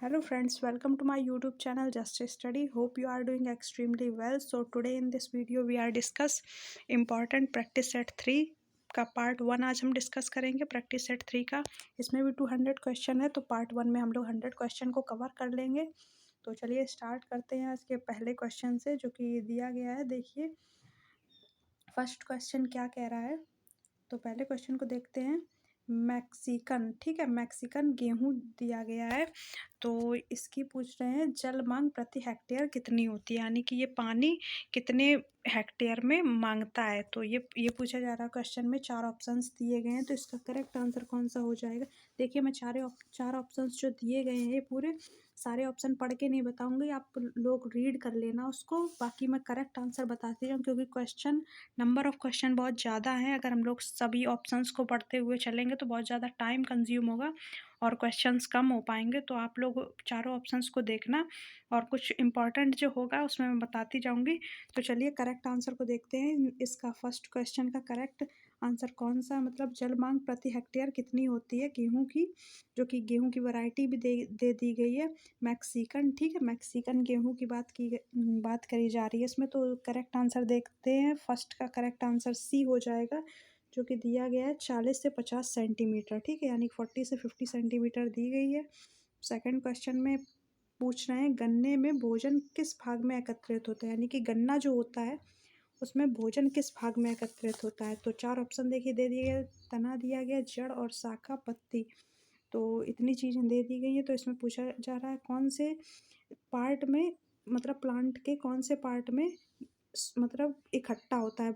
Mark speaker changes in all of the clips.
Speaker 1: Hello friends, welcome to my YouTube channel Just Study. Hope you are doing extremely well. So today in this video we are discuss important practice set 3 का part 1 आज हम discuss करेंगे practice set 3 का। इसमें भी 200 question है, तो part 1 में हम लोग 100 क्वेश्चन को कवर कर लेंगे। तो चलिए स्टार्ट करते हैं आज के पहले क्वेश्चन से, जो कि दिया गया है। देखिए फर्स्ट क्वेश्चन क्या कह रहा है, तो पहले क्वेश्चन को देखते हैं। मैक्सिकन, ठीक है, मैक्सिकन गेहूं दिया गया है। तो इसकी पूछ रहे हैं जल मांग प्रति हेक्टेयर कितनी होती है, यानी कि ये पानी कितने हेक्टेयर में मांगता है। तो ये पूछा जा रहा है क्वेश्चन में। 4 ऑप्शंस दिए गए हैं, तो इसका करेक्ट आंसर कौन सा हो जाएगा। देखिए मैं चार ऑप्शंस जो दिए गए हैं, पूरे सारे ऑप्शन पढ़ के नहीं बताऊंगी, आप लोग रीड कर लेना उसको। बाकी मैं करेक्ट आंसर बताती जाऊँ, क्योंकि क्वेश्चन नंबर ऑफ़ क्वेश्चन बहुत ज़्यादा हैं। अगर हम लोग सभी ऑप्शंस को पढ़ते हुए चलेंगे तो बहुत ज़्यादा टाइम कंज्यूम होगा और क्वेश्चंस कम हो पाएंगे। तो आप लोग चारों ऑप्शंस को देखना, और कुछ इंपॉर्टेंट जो होगा उसमें मैं बताती जाऊंगी। तो चलिए करेक्ट आंसर को देखते हैं। इसका फर्स्ट क्वेश्चन का करेक्ट आंसर कौन सा, मतलब जल मांग प्रति हेक्टेयर कितनी होती है गेहूँ की, जो कि गेहूँ की वैरायटी भी दे दी गई है मैक्सिकन, ठीक है। मैक्सिकन गेहूँ की बात करी जा रही है इसमें। तो करेक्ट आंसर देखते हैं। फर्स्ट का करेक्ट आंसर सी हो जाएगा, जो कि दिया गया है 40 से 50 सेंटीमीटर, ठीक है, यानी 40 से 50 सेंटीमीटर दी गई है। सेकंड क्वेश्चन में पूछ रहे हैं गन्ने में भोजन किस भाग में एकत्रित होता है, यानी कि गन्ना जो होता है उसमें भोजन किस भाग में एकत्रित होता है। तो 4 ऑप्शन देखिए दे दिए गए। तना दिया गया, जड़ और शाखा, पत्ती। तो इतनी चीज़ें दे दी गई हैं। तो इसमें पूछा जा रहा है कौन से पार्ट में, मतलब प्लांट के कौन से पार्ट में मतलब इकट्ठा होता है,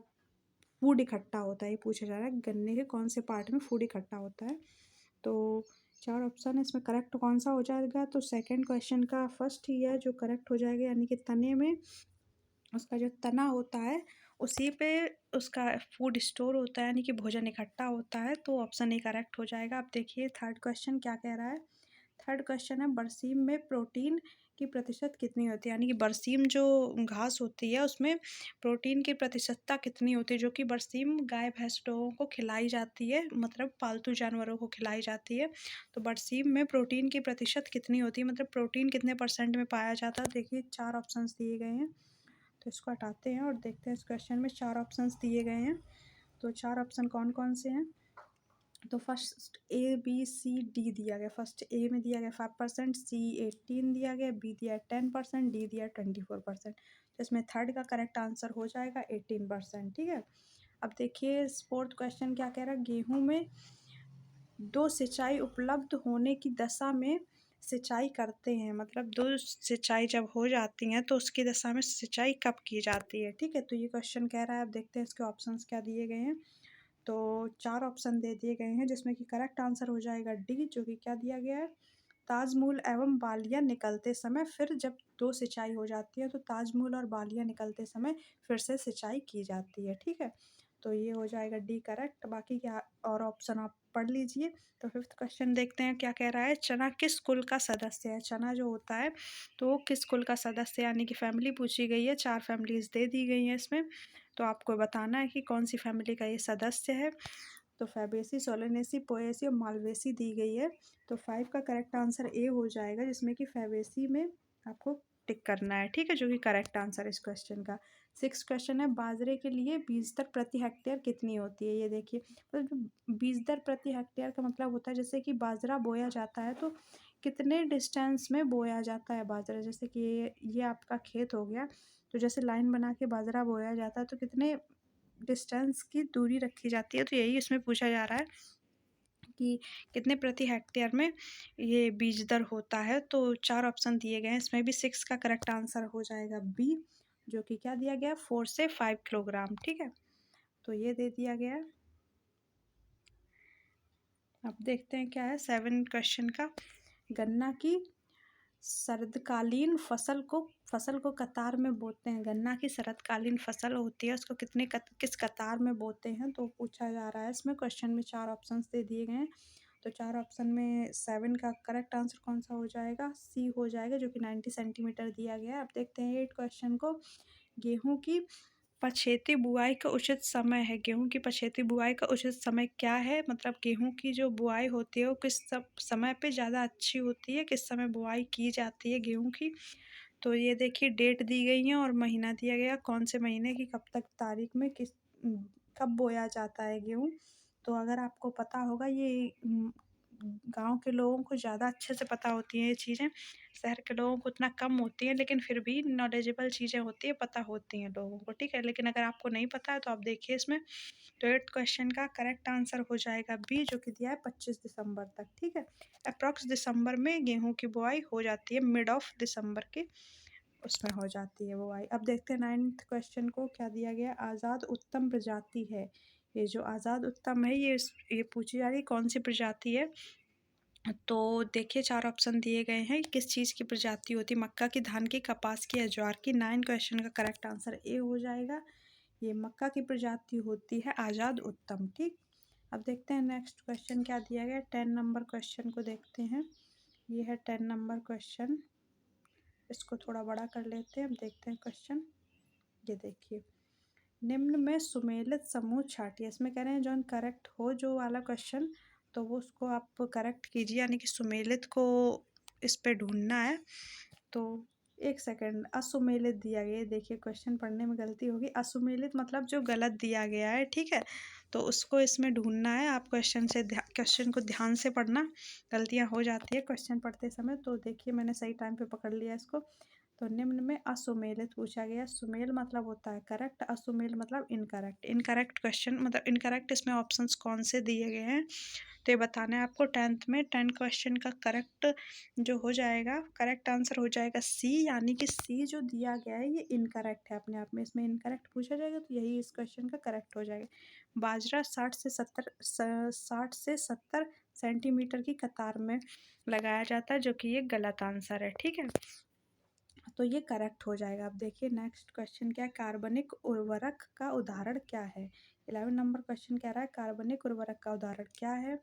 Speaker 1: फूड इकट्ठा होता है। ये पूछा जा रहा है गन्ने के कौन से पार्ट में फूड इकट्ठा होता है। तो 4 ऑप्शन है, इसमें करेक्ट कौन सा हो जाएगा। तो सेकंड क्वेश्चन का फर्स्ट ही है जो करेक्ट हो जाएगा, यानी कि तने में उसका जो तना होता है उसी पे उसका फूड स्टोर होता है, यानी कि भोजन इकट्ठा होता है। तो ऑप्शन ए करेक्ट हो जाएगा। अब देखिए थर्ड क्वेश्चन क्या कह रहा है। थर्ड क्वेश्चन है बरसीम में प्रोटीन की प्रतिशत कितनी होती है, यानी कि बरसीम जो घास होती है उसमें प्रोटीन की प्रतिशतता कितनी होती है, जो कि बरसीम गाय भैंस लोगों को खिलाई जाती है, मतलब पालतू जानवरों को खिलाई जाती है। तो बरसीम में प्रोटीन की प्रतिशत कितनी होती है, मतलब प्रोटीन कितने परसेंट में पाया जाता है। देखिए 4 ऑप्शंस दिए गए हैं, तो इसको हटाते हैं और देखते हैं इस क्वेश्चन में 4 ऑप्शंस दिए गए हैं। तो 4 ऑप्शन कौन कौन से हैं। तो first A B C D दिया गया। फर्स्ट ए में दिया गया 5%, सी 18 दिया गया, बी दिया 10%, डी दिया 24%। तो इसमें थर्ड का करेक्ट आंसर हो जाएगा 18%, ठीक है। अब देखिए फोर्थ क्वेश्चन क्या कह रहा है। गेहूं में दो सिंचाई उपलब्ध होने की दशा में सिंचाई करते हैं, मतलब दो सिंचाई जब हो जाती हैं तो उसकी दशा में सिंचाई कब की जाती है, ठीक है। तो ये क्वेश्चन कह रहा है। अब देखते हैं इसके ऑप्शंस क्या दिए गए हैं। तो 4 ऑप्शन दे दिए गए हैं, जिसमें कि करेक्ट आंसर हो जाएगा डी, जो कि क्या दिया गया है, ताजमूल एवं बालियाँ निकलते समय। फिर जब दो सिंचाई हो जाती है तो ताजमूल और बालियाँ निकलते समय फिर से सिंचाई की जाती है, ठीक है। तो ये हो जाएगा डी करेक्ट। बाकी क्या और ऑप्शन आप पढ़ लीजिए। तो फिफ्थ क्वेश्चन देखते हैं क्या कह रहा है। चना किस कुल का सदस्य है, चना जो होता है तो वो किस कुल का सदस्य है, यानी कि फैमिली पूछी गई है। 4 फैमिलीज दे दी गई हैं इसमें, तो आपको बताना है कि कौन सी फैमिली का ये सदस्य है। तो फैबेसी, सोलेनेसी, पोएसी और मालवेसी दी गई है। तो 5 का करेक्ट आंसर ए हो जाएगा, जिसमें कि फैबेसी में आपको टिक करना है, ठीक है, जो कि करेक्ट आंसर इस क्वेश्चन का। 6 क्वेश्चन है बाजरे के लिए बीज दर प्रति हेक्टेयर कितनी होती है। ये देखिए मतलब बीज दर प्रति हेक्टेयर का मतलब होता है जैसे कि बाजरा बोया जाता है तो कितने डिस्टेंस में बोया जाता है बाजरा। जैसे कि ये आपका खेत हो गया, तो जैसे लाइन बना के बाजरा बोया जाता है तो कितने डिस्टेंस की दूरी रखी जाती है। तो यही इसमें पूछा जा रहा है कि कितने प्रति हेक्टेयर में ये बीज दर होता है। तो 4 ऑप्शन दिए गए हैं, इसमें भी 6 का करेक्ट आंसर हो जाएगा बी, जो कि क्या दिया गया 4 से 5 किलोग्राम, ठीक है। तो ये दे दिया गया है। अब देखते हैं क्या है 7 क्वेश्चन का। गन्ना की शरदकालीन फसल को कतार में बोते हैं। गन्ना की शरदकालीन फसल होती है उसको किस कतार में बोते हैं, तो पूछा जा रहा है इसमें। क्वेश्चन में 4 ऑप्शंस दे दिए गए हैं। तो 4 ऑप्शन में 7 का करेक्ट आंसर कौन सा हो जाएगा, सी हो जाएगा, जो कि 90 सेंटीमीटर दिया गया है। अब देखते हैं 8 क्वेश्चन को। गेहूं की पछेती बुआई का उचित समय है। गेहूँ की पछेती बुआई का उचित समय क्या है? मतलब गेहूँ की जो बुआई होती है वो किस समय पे ज़्यादा अच्छी होती है, किस समय बुआई की जाती है गेहूँ की। तो ये देखिए डेट दी गई है और महीना दिया गया, कौन से महीने की कब तक तारीख में कब बोया जाता है गेहूँ। तो अगर आपको पता होगा ये गाँव के लोगों को ज़्यादा अच्छे से पता होती हैं ये चीज़ें, शहर के लोगों को उतना कम होती हैं, लेकिन फिर भी नॉलेजेबल चीज़ें होती हैं, पता होती हैं लोगों को, ठीक है। लेकिन अगर आपको नहीं पता है तो आप देखिए इसमें। तो 8th क्वेश्चन का करेक्ट आंसर हो जाएगा बी, जो कि दिया है 25 दिसंबर तक, ठीक है। अप्रॉक्स दिसंबर में गेहूँ की बुआई हो जाती है, मिड ऑफ दिसंबर के उसमें हो जाती है बुआई। अब देखते हैं 9th क्वेश्चन को क्या दिया गया। आज़ाद उत्तम प्रजाति है। ये जो आज़ाद उत्तम है ये पूछी जा रही है कौन सी प्रजाति है। तो देखिए 4 ऑप्शन दिए गए हैं, किस चीज़ की प्रजाति होती है, मक्का की, धान की, कपास की या ज्वार की। 9 क्वेश्चन का करेक्ट आंसर ए हो जाएगा। ये मक्का की प्रजाति होती है आज़ाद उत्तम, ठीक। अब देखते हैं नेक्स्ट क्वेश्चन क्या दिया गया। 10 नंबर क्वेश्चन को देखते हैं। ये है 10 नंबर क्वेश्चन, इसको थोड़ा बड़ा कर लेते हैं। अब देखते हैं क्वेश्चन। ये देखिए, निम्न में सुमेलित समूह छाटिए। इसमें कह रहे हैं जो करेक्ट हो जो वाला क्वेश्चन, तो वो उसको आप करेक्ट कीजिए, यानी कि सुमेलित को इस पे ढूंढना है। तो एक सेकंड, असुमेलित दिया गया है, देखिए क्वेश्चन पढ़ने में गलती होगी। असुमेलित मतलब जो गलत दिया गया है, ठीक है। तो उसको इसमें ढूंढना है। आप क्वेश्चन को ध्यान से पढ़ना, गलतियाँ हो जाती है क्वेश्चन पढ़ते समय। तो देखिए मैंने सही टाइम पे पकड़ लिया इसको। तो निम्न में असुमेलित पूछा गया। सुमेल मतलब होता है करेक्ट, असुमेल मतलब इनकरेक्ट। इनकरेक्ट क्वेश्चन मतलब इनकरेक्ट, इसमें ऑप्शंस कौन से दिए गए हैं तो ये बताना है आपको। 10th में 10 क्वेश्चन का करेक्ट जो हो जाएगा, करेक्ट आंसर हो जाएगा सी, यानी कि सी जो दिया गया है ये इनकरेक्ट है अपने आप में। इसमें इनकरेक्ट पूछा जाएगा तो यही इस क्वेश्चन का करेक्ट हो जाएगा। बाजरा 60 से 70 सेंटीमीटर की कतार में लगाया जाता है, जो कि ये गलत आंसर है, ठीक है। तो ये करेक्ट हो जाएगा। अब देखिए नेक्स्ट क्वेश्चन क्या है। कार्बनिक उर्वरक का उदाहरण क्या है। 11 नंबर क्वेश्चन कह रहा है कार्बनिक उर्वरक का उदाहरण क्या है,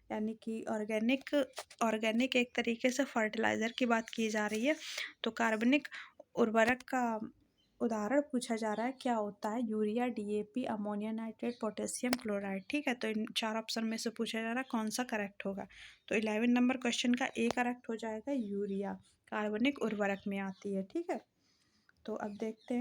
Speaker 1: यानी कि ऑर्गेनिक एक तरीके से फर्टिलाइज़र की बात की जा रही है। तो कार्बनिक उर्वरक का उदाहरण पूछा जा रहा है, क्या होता है। Urea, DAP, ammonia nitrate, potassium chloride, ठीक है। तो इन 4 ऑप्शन में से पूछा जा रहा है कौन सा करेक्ट होगा। तो 11 नंबर क्वेश्चन का ए करेक्ट हो जाएगा, यूरिया कार्बनिक उर्वरक में आती है, ठीक है। तो अब देखते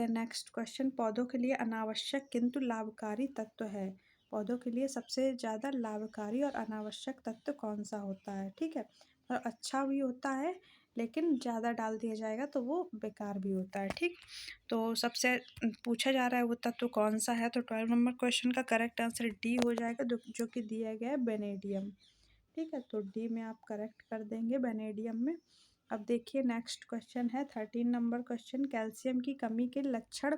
Speaker 1: हैं नेक्स्ट क्वेश्चन। पौधों के लिए अनावश्यक किंतु लाभकारी तत्व है। पौधों के लिए सबसे ज़्यादा लाभकारी और अनावश्यक तत्व कौन सा होता है, ठीक है। और अच्छा भी होता है, लेकिन ज़्यादा डाल दिया जाएगा तो वो बेकार भी होता है, ठीक। तो सबसे पूछा जा रहा है वो तत्व कौन सा है। तो 12 नंबर क्वेश्चन का करेक्ट आंसर डी हो जाएगा, जो कि दिया गया है बेनेडियम, ठीक है। तो डी में आप करेक्ट कर देंगे बेनेडियम में। अब देखिए नेक्स्ट क्वेश्चन है 13 नंबर क्वेश्चन। कैल्शियम की कमी के लक्षण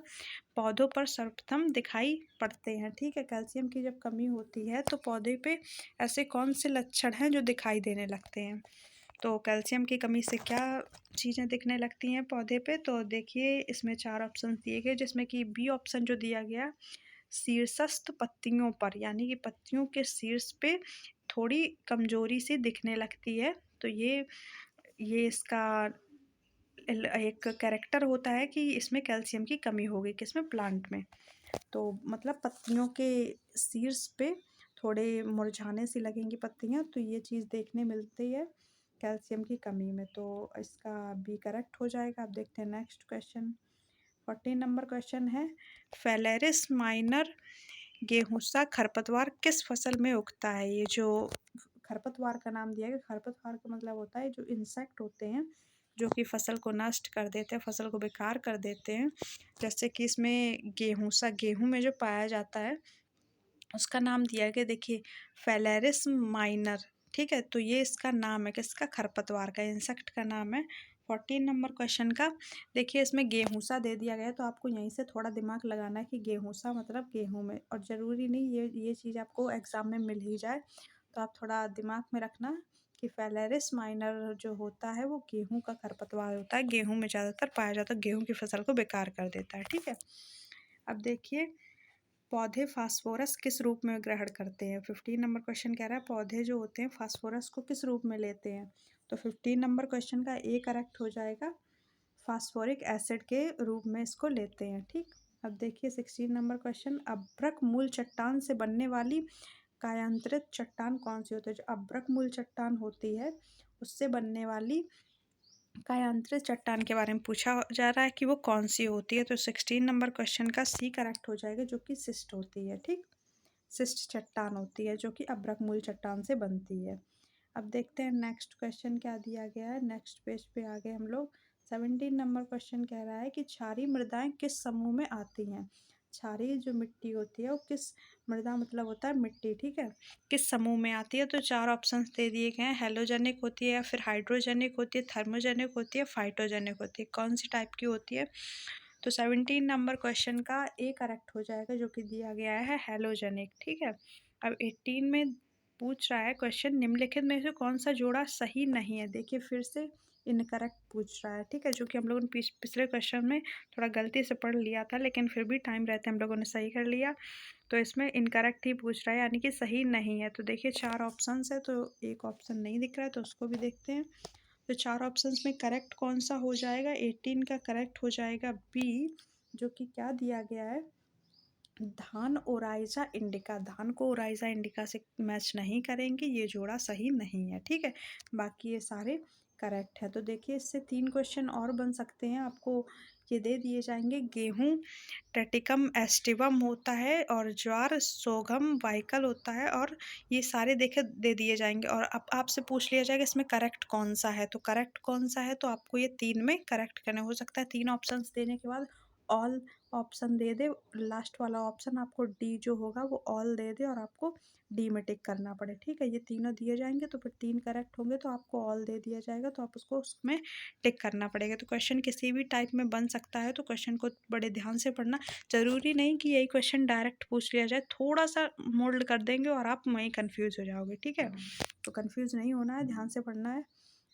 Speaker 1: पौधों पर सर्वप्रथम दिखाई पड़ते हैं, ठीक है। कैल्शियम की जब कमी होती है तो पौधे पे ऐसे कौन से लक्षण हैं जो दिखाई देने लगते हैं। तो कैल्शियम की कमी से क्या चीज़ें दिखने लगती हैं पौधे पे। तो देखिए इसमें 4 ऑप्शन दिए गए, जिसमें कि बी ऑप्शन जो दिया गया शीर्षस्थ पत्तियों पर, यानी कि पत्तियों के शीर्ष पे थोड़ी कमजोरी सी दिखने लगती है। तो ये इसका एक कैरेक्टर होता है कि इसमें कैल्शियम की कमी होगी, किसमें, प्लांट में। तो मतलब पत्तियों के शीर्ष पे थोड़े मुरझाने सी लगेंगी पत्तियां, तो ये चीज़ देखने मिलती है कैल्शियम की कमी में। तो इसका बी करेक्ट हो जाएगा। अब देखते हैं नेक्स्ट क्वेश्चन। 14 नंबर क्वेश्चन है फेलेरिस माइनर गेहूँसा खरपतवार किस फसल में उगता है। ये जो खरपतवार का नाम दिया गया, खरपतवार का मतलब होता है जो इंसेक्ट होते हैं जो कि फसल को नष्ट कर देते हैं, फसल को बेकार कर देते हैं। जैसे कि इसमें गेहूँसा, गेहूँ में जो पाया जाता है उसका नाम दिया गया, देखिए फेलेरिस माइनर, ठीक है। तो ये इसका नाम है, किसका, खरपतवार का, इंसेक्ट का नाम है। 14 नंबर क्वेश्चन का देखिए इसमें गेहूँसा दे दिया गया है, तो आपको यहीं से थोड़ा दिमाग लगाना है कि गेहूँसा मतलब गेहूँ में, और ज़रूरी नहीं ये चीज़ आपको एग्ज़ाम में मिल ही जाए। तो आप थोड़ा दिमाग में रखना कि फेलेरिस माइनर जो होता है वो गेहूँ का खरपतवार होता है, गेहूँ में ज़्यादातर पाया जाता है, गेहूँ की फसल को बेकार कर देता है, ठीक है। अब देखिए पौधे फास्फोरस किस रूप में ग्रहण करते हैं। 15 नंबर क्वेश्चन कह रहा है पौधे जो होते हैं फास्फोरस को किस रूप में लेते हैं। तो 15 नंबर क्वेश्चन का ए करेक्ट हो जाएगा, फास्फोरिक एसिड के रूप में इसको लेते हैं। ठीक, अब देखिए 16 नंबर क्वेश्चन, अभ्रक मूल चट्टान से बनने वाली कायांतरित चट्टान कौन सी होती है? जो अभ्रक मूल चट्टान होती है उससे बनने वाली कायांतरित चट्टान के बारे में पूछा जा रहा है कि वो कौन सी होती है। तो 16 नंबर क्वेश्चन का सी करेक्ट हो जाएगा, जो कि सिस्ट होती है। ठीक, सिस्ट चट्टान होती है जो कि अभ्रक मूल चट्टान से बनती है। अब देखते हैं नेक्स्ट क्वेश्चन क्या दिया गया है। नेक्स्ट पेज पे आ गए हम लोग। 17 नंबर क्वेश्चन कह रहा है कि क्षारीय मृदाएं किस समूह में आती हैं? क्षारीय जो मिट्टी होती है वो किस, मृदा मतलब होता है मिट्टी, ठीक है, किस समूह में आती है? तो 4 ऑप्शंस दे दिए गए हैं। हेलोजेनिक होती है, या फिर हाइड्रोजेनिक होती है, थर्मोजेनिक होती है, फाइटोजेनिक होती है। कौन सी टाइप की होती है? तो 17 नंबर क्वेश्चन का ए करेक्ट हो जाएगा, जो कि दिया गया है हेलोजेनिक। ठीक है, अब 18 में पूछ रहा है क्वेश्चन, निम्नलिखित में से कौन सा जोड़ा सही नहीं है? देखिए फिर से इनकरेक्ट पूछ रहा है। ठीक है, जो कि हम लोगों ने पिछले क्वेश्चन में थोड़ा गलती से पढ़ लिया था, लेकिन फिर भी टाइम रहते हम लोगों ने सही कर लिया। तो इसमें इनकरेक्ट ही पूछ रहा है, यानी कि सही नहीं है। तो देखिए 4 ऑप्शंस है, तो एक ऑप्शन नहीं दिख रहा है, तो उसको भी देखते हैं। तो 4 ऑप्शंस में करेक्ट कौन सा हो जाएगा? 18 का करेक्ट हो जाएगा बी, जो कि क्या दिया गया है, धान ओराइजा इंडिका। धान को ओराइजा इंडिका से मैच नहीं करेंगे, ये जोड़ा सही नहीं है। ठीक है, बाकी ये सारे करेक्ट है। तो देखिए इससे 3 क्वेश्चन और बन सकते हैं, आपको ये दे दिए जाएंगे। गेहूं ट्रेटिकम एस्टिवम होता है, और ज्वार सोगम वाइकल होता है, और ये सारे देखे दे दिए जाएंगे। और अब आपसे पूछ लिया जाएगा इसमें करेक्ट कौन सा है। तो करेक्ट कौन सा है, तो आपको ये 3 में करेक्ट करना हो सकता है। 3 ऑप्शंस देने के बाद ऑल ऑप्शन दे दे, लास्ट वाला ऑप्शन आपको डी जो होगा वो ऑल दे दे, और आपको डी में टिक करना पड़े। ठीक है, ये तीनों दिए जाएंगे, तो फिर 3 करेक्ट होंगे तो आपको ऑल दे दिया जाएगा, तो आप उसको उसमें टिक करना पड़ेगा। तो क्वेश्चन किसी भी टाइप में बन सकता है, तो क्वेश्चन को बड़े ध्यान से पढ़ना। ज़रूरी नहीं कि यही क्वेश्चन डायरेक्ट पूछ लिया जाए, थोड़ा सा मोल्ड कर देंगे और आप वहीं कन्फ्यूज़ हो जाओगे। ठीक है, तो कन्फ्यूज़ नहीं होना है, ध्यान से पढ़ना है।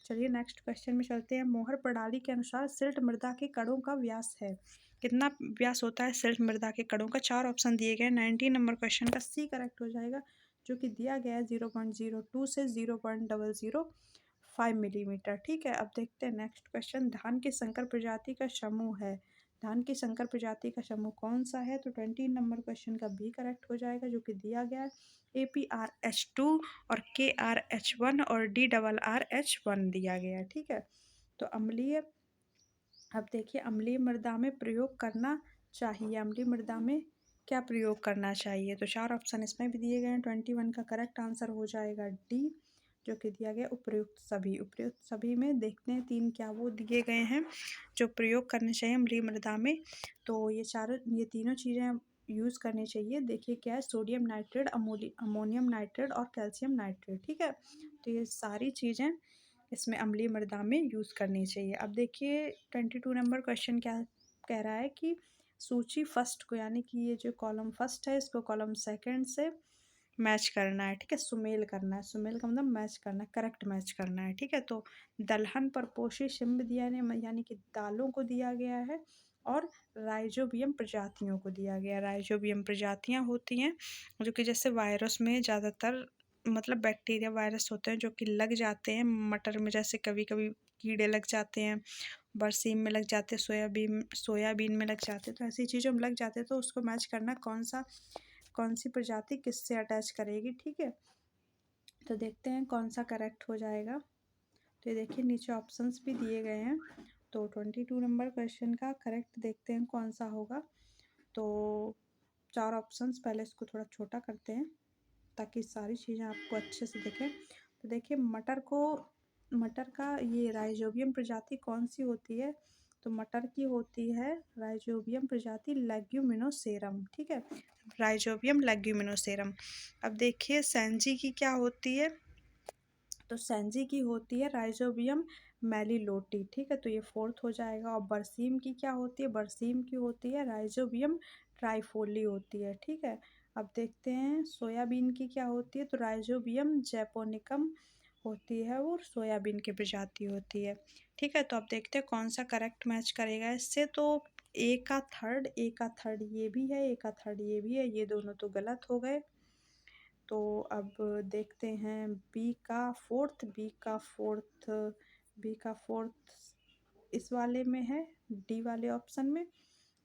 Speaker 1: चलिए नेक्स्ट क्वेश्चन में चलते हैं। मोहर प्रणाली के अनुसार सिल्ट मृदा के कणों का व्यास है, कितना व्यास होता है सिल्ट मृदा के कणों का? 4 ऑप्शन दिए गए। 19 नंबर क्वेश्चन का सी करेक्ट हो जाएगा, जो कि दिया गया है 0.02 से 0.005 मिलीमीटर। ठीक है, अब देखते हैं नेक्स्ट क्वेश्चन। धान की संकर प्रजाति का समूह है, धान की संकर प्रजाति का समूह कौन सा है? तो 20 नंबर क्वेश्चन का बी करेक्ट हो जाएगा, जो कि दिया गया है APRH2 और KRH1 और DRRH1 दिया गया है। ठीक है, तो अम्लीय, अब देखिए अम्लीय मृदा में प्रयोग करना चाहिए, अम्लीय मृदा में क्या प्रयोग करना चाहिए? तो 4 ऑप्शन इसमें भी दिए गए हैं। 21 का करेक्ट आंसर हो जाएगा डी, जो कि दिया गया उपयुक्त सभी। उपयुक्त सभी में देखते हैं 3 क्या वो दिए गए हैं जो प्रयोग करने चाहिए अम्लीय मृदा में। तो ये तीनों चीज़ें यूज़ करनी चाहिए। देखिए क्या है, सोडियम नाइट्रेट, अमोनियम नाइट्रेट और कैल्शियम नाइट्रेट। ठीक है, तो ये सारी चीज़ें इसमें अम्लीय मृदा में यूज़ करनी चाहिए। अब देखिए 22 नंबर क्वेश्चन क्या कह रहा है कि सूची फर्स्ट को, यानी कि ये जो कॉलम फर्स्ट है इसको कॉलम सेकंड से मैच करना है। ठीक है, सुमेल करना है, सुमेल का मतलब मैच करना है, करेक्ट मैच करना है। ठीक है, तो दलहन पर पोषी शिम्ब दिया है, यानी कि दालों को दिया गया है, और राइजोबियम प्रजातियों को दिया गया है। राइजोबियम प्रजातियां होती हैं जो कि जैसे वायरस में ज़्यादातर मतलब बैक्टीरिया वायरस होते हैं जो कि लग जाते हैं मटर में, जैसे कभी कभी कीड़े लग जाते हैं, बरसीम में लग जाते हैं, सोयाबीन में लग जाते हैं, तो ऐसी चीज़ों में लग जाते हैं। तो उसको मैच करना कौन सी प्रजाति किससे अटैच करेगी। ठीक है, तो देखते हैं कौन सा करेक्ट हो जाएगा। तो ये देखिए नीचे ऑप्शंस भी दिए गए हैं। तो 22 नंबर क्वेश्चन का करेक्ट देखते हैं कौन सा होगा। तो 4 ऑप्शंस, पहले इसको थोड़ा छोटा करते हैं ताकि सारी चीज़ें आपको अच्छे से दिखें। तो देखिए मटर का ये राइजोबियम प्रजाति कौन सी होती है? तो मटर की होती है राइजोबियम प्रजाति लेग्यूमिनोसेरम। ठीक है, राइजोबियम लेग्यूमिनोसेरम। अब देखिए सैंजी की क्या होती है? तो सैंजी की होती है राइजोबियम मेलिलोटी। ठीक है, तो ये 4th हो जाएगा। और बरसीम की क्या होती है? बरसीम की होती है राइजोबियम ट्राइफोली होती है। ठीक है, अब देखते हैं सोयाबीन की क्या होती है? तो राइजोबियम जैपोनिकम होती है, वो सोयाबीन की प्रजाति होती है। ठीक है, तो अब देखते हैं कौन सा करेक्ट मैच करेगा इससे। तो ए का थर्ड ये भी है, ए का थर्ड ये भी है, ये दोनों तो गलत हो गए। तो अब देखते हैं बी का फोर्थ, बी का फोर्थ इस वाले में है, डी वाले ऑप्शन में।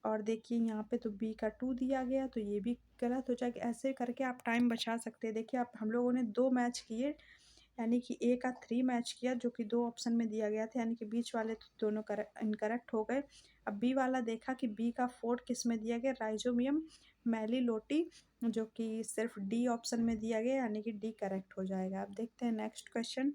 Speaker 1: और देखिए यहाँ पे तो बी का 2 दिया गया, तो ये भी गलत हो जाएगा। ऐसे करके आप टाइम बचा सकते हैं। देखिए आप हम लोगों ने 2 मैच किए, यानी कि ए का 3 मैच किया जो कि 2 ऑप्शन में दिया गया था, यानी कि बीच वाले तो दोनों इनकरेक्ट हो गए। अब बी वाला देखा कि बी का 4 किस में दिया गया, राइजोमियम मैलिलोटी, जो कि सिर्फ डी ऑप्शन में दिया गया, यानी कि डी करेक्ट हो जाएगा। अब देखते हैं नेक्स्ट क्वेश्चन।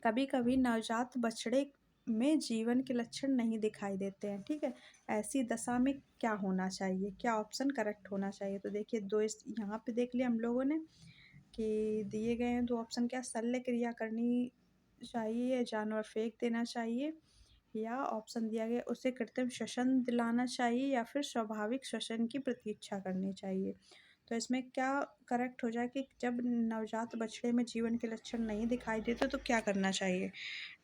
Speaker 1: कभी कभी नवजात बछड़े में जीवन के लक्षण नहीं दिखाई देते हैं, ठीक है। ऐसी दशा में क्या होना चाहिए, क्या ऑप्शन करेक्ट होना चाहिए? तो देखिए दो इस यहाँ पे देख लिया हम लोगों ने कि दिए गए हैं 2 ऑप्शन, क्या शल्य क्रिया करनी चाहिए या जानवर फेंक देना चाहिए, या ऑप्शन दिया गया उसे कृत्रिम श्वसन दिलाना चाहिए या फिर स्वाभाविक श्वसन की प्रतीक्षा करनी चाहिए। तो इसमें क्या करेक्ट हो जाए कि जब नवजात बछड़े में जीवन के लक्षण नहीं दिखाई देते तो क्या करना चाहिए?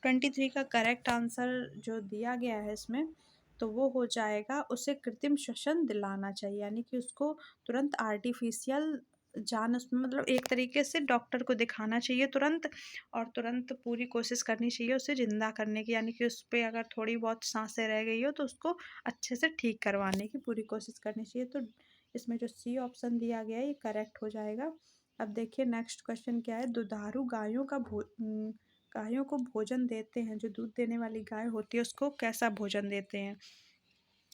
Speaker 1: 23 का करेक्ट आंसर जो दिया गया है इसमें, तो वो हो जाएगा उसे कृत्रिम श्वसन दिलाना चाहिए, यानी कि उसको तुरंत आर्टिफिशियल जान उसमें, मतलब एक तरीके से डॉक्टर को दिखाना चाहिए तुरंत, और तुरंत पूरी कोशिश करनी चाहिए उसे ज़िंदा करने की, यानी कि उस पे अगर थोड़ी बहुत सांसें रह गई हो तो उसको अच्छे से ठीक करवाने की पूरी कोशिश करनी चाहिए। तो इसमें जो सी ऑप्शन दिया गया है ये करेक्ट हो जाएगा। अब देखिए नेक्स्ट क्वेश्चन क्या है। दुधारू गायों को भोजन देते हैं, जो दूध देने वाली गाय होती है उसको कैसा भोजन देते हैं,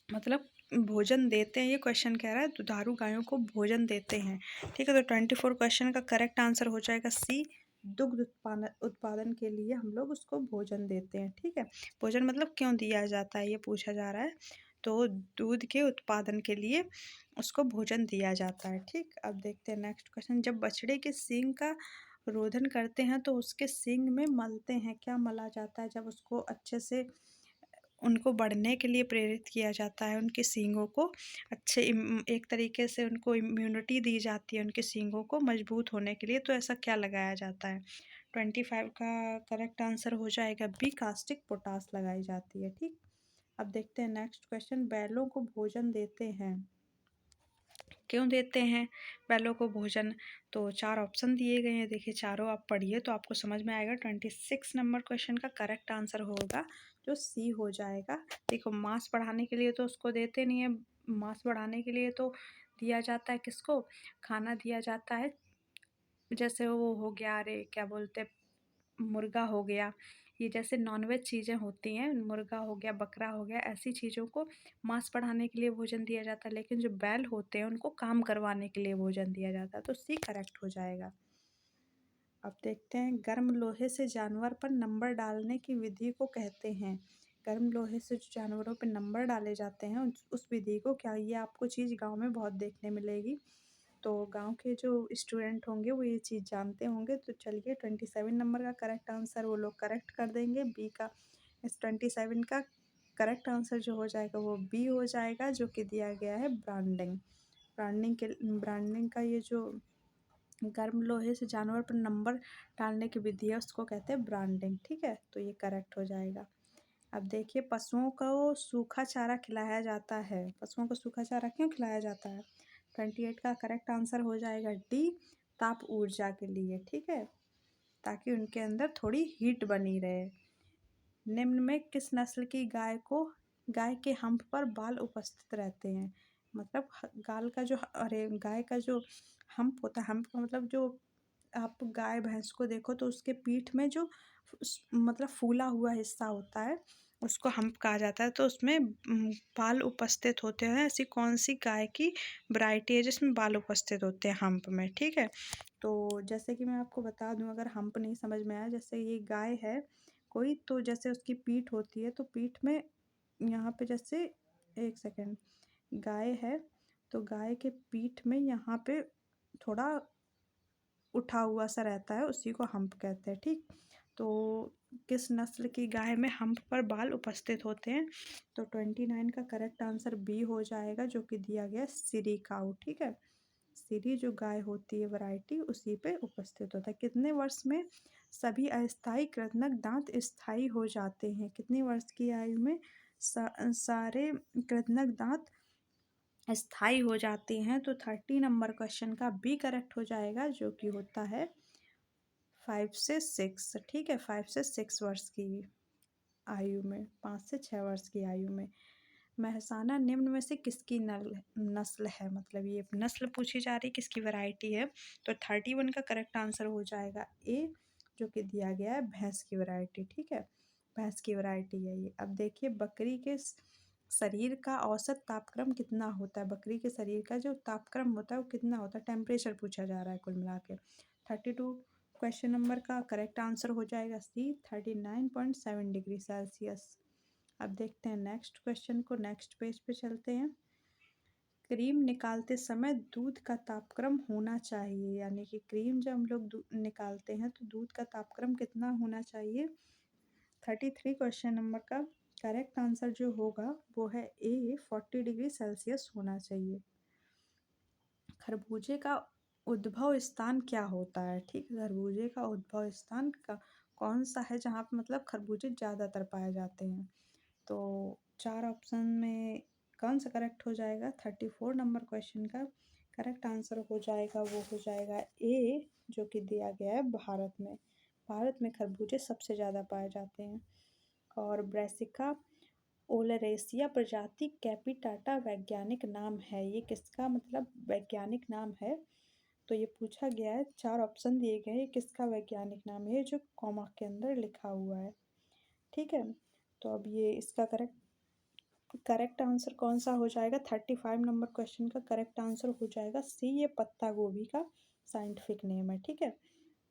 Speaker 1: मतलब भोजन देते हैं, ये क्वेश्चन कह रहा है दुधारू गायों को भोजन देते हैं, ठीक है। तो 24 क्वेश्चन का करेक्ट आंसर हो जाएगा सी, दुग्ध उत्पादन के लिए हम लोग उसको भोजन देते हैं, ठीक है। भोजन मतलब क्यों दिया जाता है ये पूछा जा रहा है, तो दूध के उत्पादन के लिए उसको भोजन दिया जाता है, ठीक। अब देखते हैं नेक्स्ट क्वेश्चन। जब बछड़े के सींग का रोधन करते हैं तो उसके सींग में मलते हैं, क्या मला जाता है जब उसको अच्छे से उनको बढ़ने के लिए प्रेरित किया जाता है, उनके सींगों को अच्छे एक तरीके से उनको इम्यूनिटी दी जाती है उनके सींगों को मजबूत होने के लिए, तो ऐसा क्या लगाया जाता है? 25 का करेक्ट आंसर हो जाएगा बी, कास्टिक पोटास लगाई जाती है, ठीक। अब देखते हैं नेक्स्ट क्वेश्चन। बैलों को भोजन देते हैं, क्यों देते हैं बैलों को भोजन? तो 4 ऑप्शन दिए गए हैं, देखिए चारों आप पढ़िए तो आपको समझ में आएगा। 26 नंबर क्वेश्चन का करेक्ट आंसर होगा जो सी हो जाएगा। देखो मांस बढ़ाने के लिए तो उसको देते नहीं है, मांस बढ़ाने के लिए तो दिया जाता है किसको, खाना दिया जाता है, जैसे वो हो गया, अरे क्या बोलते हैं, मुर्गा हो गया, ये जैसे नॉनवेज चीज़ें होती हैं, मुर्गा हो गया, बकरा हो गया, ऐसी चीज़ों को मांस बढ़ाने के लिए भोजन दिया जाता है। लेकिन जो बैल होते हैं उनको काम करवाने के लिए भोजन दिया जाता है, तो सी करेक्ट हो जाएगा। अब देखते हैं गर्म लोहे से जानवर पर नंबर डालने की विधि को कहते हैं। गर्म लोहे से जो जानवरों पर नंबर डाले जाते हैं उस विधि को क्या, ये आपको चीज़ गांव में बहुत देखने मिलेगी, तो गांव के जो स्टूडेंट होंगे वो ये चीज़ जानते होंगे। तो चलिए 27 नंबर का करेक्ट आंसर वो लोग करेक्ट कर देंगे, बी का। इस 27 का करेक्ट आंसर जो हो जाएगा वो बी हो जाएगा, जो कि दिया गया है ब्रांडिंग। ब्रांडिंग का ये जो गर्म लोहे से जानवर पर नंबर डालने की विधि है उसको कहते हैं ब्रांडिंग, ठीक है। तो ये करेक्ट हो जाएगा। अब देखिए पशुओं को सूखा चारा खिलाया जाता है, पशुओं को सूखा चारा क्यों खिलाया जाता है? 28 का करेक्ट आंसर हो जाएगा डी, ताप ऊर्जा के लिए, ठीक है, ताकि उनके अंदर थोड़ी हीट बनी रहे। निम्न में किस नस्ल की गाय के हम्प पर बाल उपस्थित रहते हैं, मतलब गाल का जो, अरे गाय का जो हम्प होता है, हम्प का मतलब जो आप गाय भैंस को देखो तो उसके पीठ में जो मतलब फूला हुआ हिस्सा होता है उसको हम्प कहा जाता है, तो उसमें बाल उपस्थित होते हैं। ऐसी कौन सी गाय की वैरायटी है जिसमें बाल उपस्थित होते हैं हम्प में, ठीक है। तो जैसे कि मैं आपको बता दूं, अगर हम्प नहीं समझ में आया, जैसे ये गाय है कोई, तो जैसे उसकी पीठ होती है तो पीठ में यहाँ पे जैसे, एक सेकेंड, गाय है तो गाय के पीठ में यहाँ पे थोड़ा उठा हुआ सा रहता है, उसी को हम्प कहते हैं, ठीक। तो किस नस्ल की गाय में हम्प पर बाल उपस्थित होते हैं? तो 29 का करेक्ट आंसर बी हो जाएगा, जो कि दिया गया सिरी काऊ, ठीक है। सिरी जो गाय होती है वैरायटी उसी पे उपस्थित होता है। कितने वर्ष में सभी अस्थायी कृंतक दांत स्थायी हो जाते हैं? कितनी वर्ष की आयु में सारे कृंतक दांत स्थायी हो जाती हैं? तो 30 नंबर क्वेश्चन का बी करेक्ट हो जाएगा, जो कि होता है 5 से 6, ठीक है, 5 से 6 वर्ष की। आयु में, 5 से 6 वर्ष की आयु में। महसाना निम्न में से किसकी नस्ल है, मतलब ये नस्ल पूछी जा रही, किसकी वैरायटी है। तो 31 का करेक्ट आंसर हो जाएगा ए, जो कि दिया गया है भैंस की वैरायटी। ठीक है, भैंस की वैरायटी है ये। अब देखिए, बकरी के शरीर का औसत तापक्रम कितना होता है। बकरी के शरीर का जो तापक्रम होता है वो कितना होता है, टेम्परेचर पूछा जा रहा है कुल मिला के। 32 क्वेश्चन नंबर का करेक्ट आंसर हो जाएगा सी, 39.7 डिग्री सेल्सियस। अब देखते हैं नेक्स्ट क्वेश्चन को। नेक्स्ट पेज पे चलते हैं। क्रीम निकालते समय दूध का तापक्रम होना चाहिए, यानी कि क्रीम जब हम लोग निकालते हैं तो दूध का तापक्रम कितना होना चाहिए। 33 क्वेश्चन नंबर का करेक्ट आंसर जो होगा वो है ए, 40 डिग्री सेल्सियस होना चाहिए। खरबूजे का उद्भव स्थान क्या होता है। ठीक है, खरबूजे का उद्भव स्थान का कौन सा है जहाँ पे मतलब खरबूजे ज़्यादातर पाए जाते हैं। तो 4 ऑप्शन में कौन सा करेक्ट हो जाएगा। 34 नंबर क्वेश्चन का करेक्ट आंसर हो जाएगा, वो हो जाएगा ए, जो कि दिया गया है भारत में। भारत में खरबूजे सबसे ज़्यादा पाए जाते हैं। और ब्रेसिका ओलेरेसिया प्रजाति कैपिटाटा वैज्ञानिक नाम है, ये किसका मतलब वैज्ञानिक नाम है। तो ये पूछा गया है, 4 ऑप्शन दिए गए हैं, किसका वैज्ञानिक नाम है जो कॉमा के अंदर लिखा हुआ है। ठीक है, तो अब ये इसका करेक्ट आंसर कौन सा हो जाएगा। 35 नंबर क्वेश्चन का करेक्ट आंसर हो जाएगा सी, ये पत्ता गोभी का साइंटिफिक नेम है। ठीक है,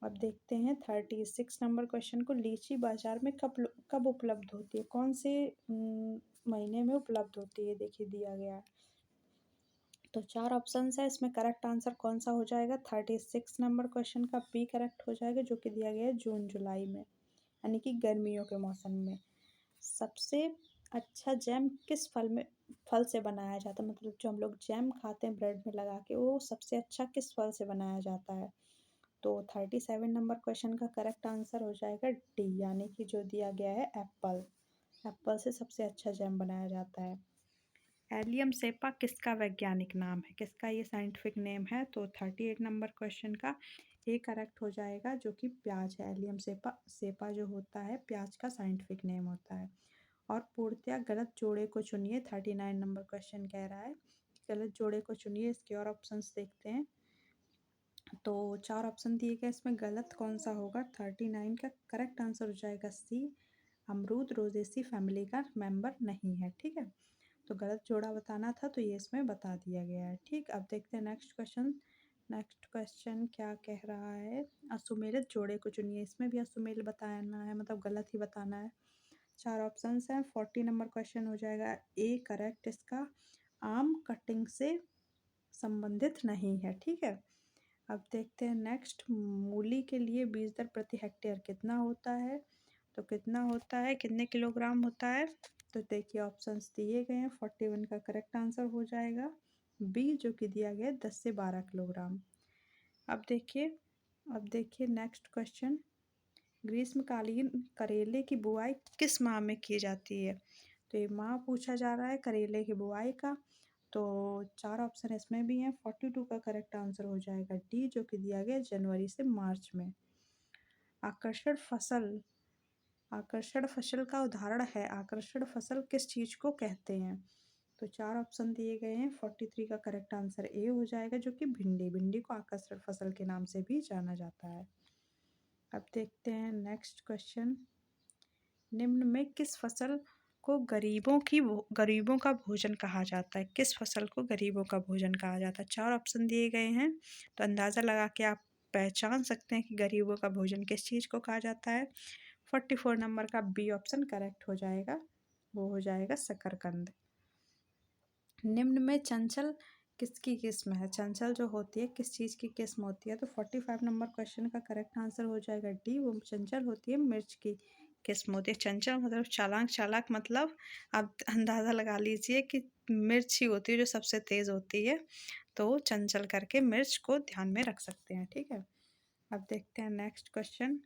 Speaker 1: अब देखते हैं 36 नंबर क्वेश्चन को। लीची बाजार में कब उपलब्ध होती है, कौन से महीने में उपलब्ध होती है, देखिए दिया गया है। तो 4 ऑप्शन है, इसमें करेक्ट आंसर कौन सा हो जाएगा। 36 नंबर क्वेश्चन का बी करेक्ट हो जाएगा, जो कि दिया गया है जून जुलाई में, यानी कि गर्मियों के मौसम में। सबसे अच्छा जैम किस फल से बनाया जाता है, मतलब जो हम लोग जैम खाते हैं ब्रेड में लगा के, वो सबसे अच्छा किस फल से बनाया जाता है। तो 37 नंबर क्वेश्चन का करेक्ट आंसर हो जाएगा डी, यानी कि जो दिया गया है एप्पल। एप्पल से सबसे अच्छा जैम बनाया जाता है। एलियम सेपा किसका वैज्ञानिक नाम है, किसका ये साइंटिफिक नेम है। तो 38 नंबर क्वेश्चन का ए करेक्ट हो जाएगा, जो कि प्याज है। एलियम सेपा जो होता है प्याज का साइंटिफिक नेम होता है। और पूर्णतया गलत जोड़े को चुनिए, 39 नंबर क्वेश्चन कह रहा है गलत जोड़े को चुनिए। इसके और ऑप्शंस देखते हैं। तो 4 ऑप्शन दिए गए, इसमें गलत कौन सा होगा। 39 का करेक्ट आंसर हो जाएगा सी, अमरूद रोजेसी फैमिली का मेंबर नहीं है। ठीक है, तो गलत जोड़ा बताना था तो ये इसमें बता दिया गया है। ठीक, अब देखते हैं नेक्स्ट क्वेश्चन। नेक्स्ट क्वेश्चन क्या कह रहा है। असुमेलित जोड़े को चुनिए, इसमें भी असुमेल बताना है, मतलब गलत ही बताना है। 4 ऑप्शन हैं। 40 नंबर क्वेश्चन हो जाएगा ए करेक्ट इसका, आम कटिंग से संबंधित नहीं है। ठीक है, अब देखते हैं नेक्स्ट। मूली के लिए बीज दर प्रति हेक्टेयर कितना होता है, तो कितना होता है, कितने किलोग्राम होता है। तो देखिए ऑप्शंस दिए गए हैं। 41 का करेक्ट आंसर हो जाएगा बी, जो कि दिया गया है 10 से 12 किलोग्राम। अब देखिए नेक्स्ट क्वेश्चन। ग्रीष्मकालीन करेले की बुआई किस माह में की जाती है। तो ये माह पूछा जा रहा है करेले की बुआई का। तो 4 ऑप्शन इसमें भी हैं। 42 का करेक्ट आंसर हो जाएगा डी, जो कि दिया गया जनवरी से मार्च में। आकर्षण फसल, आकर्षण फसल का उदाहरण है। आकर्षण फसल किस चीज को कहते हैं। तो 4 ऑप्शन दिए गए हैं। 43 का करेक्ट आंसर ए हो जाएगा, जो कि भिंडी, भिंडी को आकर्षण फसल के नाम से भी जाना जाता है। अब देखते हैं नेक्स्ट क्वेश्चन। निम्न में किस फसल को गरीबों का भोजन कहा जाता है, किस फसल को गरीबों का भोजन कहा जाता है। 4 ऑप्शन दिए गए हैं, तो अंदाज़ा लगा के आप पहचान सकते हैं कि गरीबों का भोजन किस चीज़ को कहा जाता है। 44 नंबर का बी ऑप्शन करेक्ट हो जाएगा, वो हो जाएगा शकरकंद। निम्न में चंचल किसकी किस्म है, चंचल जो होती है किस चीज़ की किस्म होती है। तो 45 नंबर क्वेश्चन का करेक्ट आंसर हो जाएगा डी, वो चंचल होती है मिर्च की किस्म होती है। चंचल मतलब चालाक, चालाक मतलब आप अंदाज़ा लगा लीजिए कि मिर्च ही होती है जो सबसे तेज़ होती है। तो चंचल करके मिर्च को ध्यान में रख सकते हैं। ठीक है, अब देखते हैं नेक्स्ट क्वेश्चन।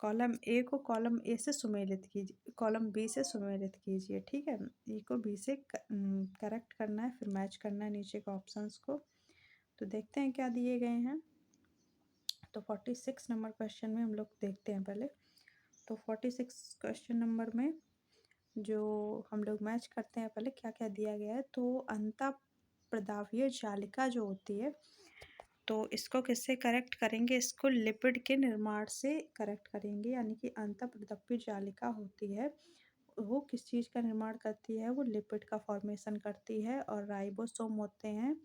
Speaker 1: कॉलम ए को कॉलम ए से सुमेलित कीजिए, कॉलम बी से सुमेलित कीजिए। ठीक है, ए को बी से करेक्ट करना है, फिर मैच करना है नीचे के ऑप्शंस को। तो देखते हैं क्या दिए गए हैं। तो 46 नंबर क्वेश्चन में हम लोग देखते हैं पहले। तो 46 क्वेश्चन नंबर में जो हम लोग मैच करते हैं पहले क्या क्या दिया गया है। तो अंतःप्रदावीय जालिका जो होती है, तो इसको किससे करेक्ट करेंगे, इसको लिपिड के निर्माण से करेक्ट करेंगे। यानी कि अंतःप्रदावीय जालिका होती है, वो किस चीज़ का निर्माण करती है, वो लिपिड का फॉर्मेशन करती है। और राइबोसोम होते हैं,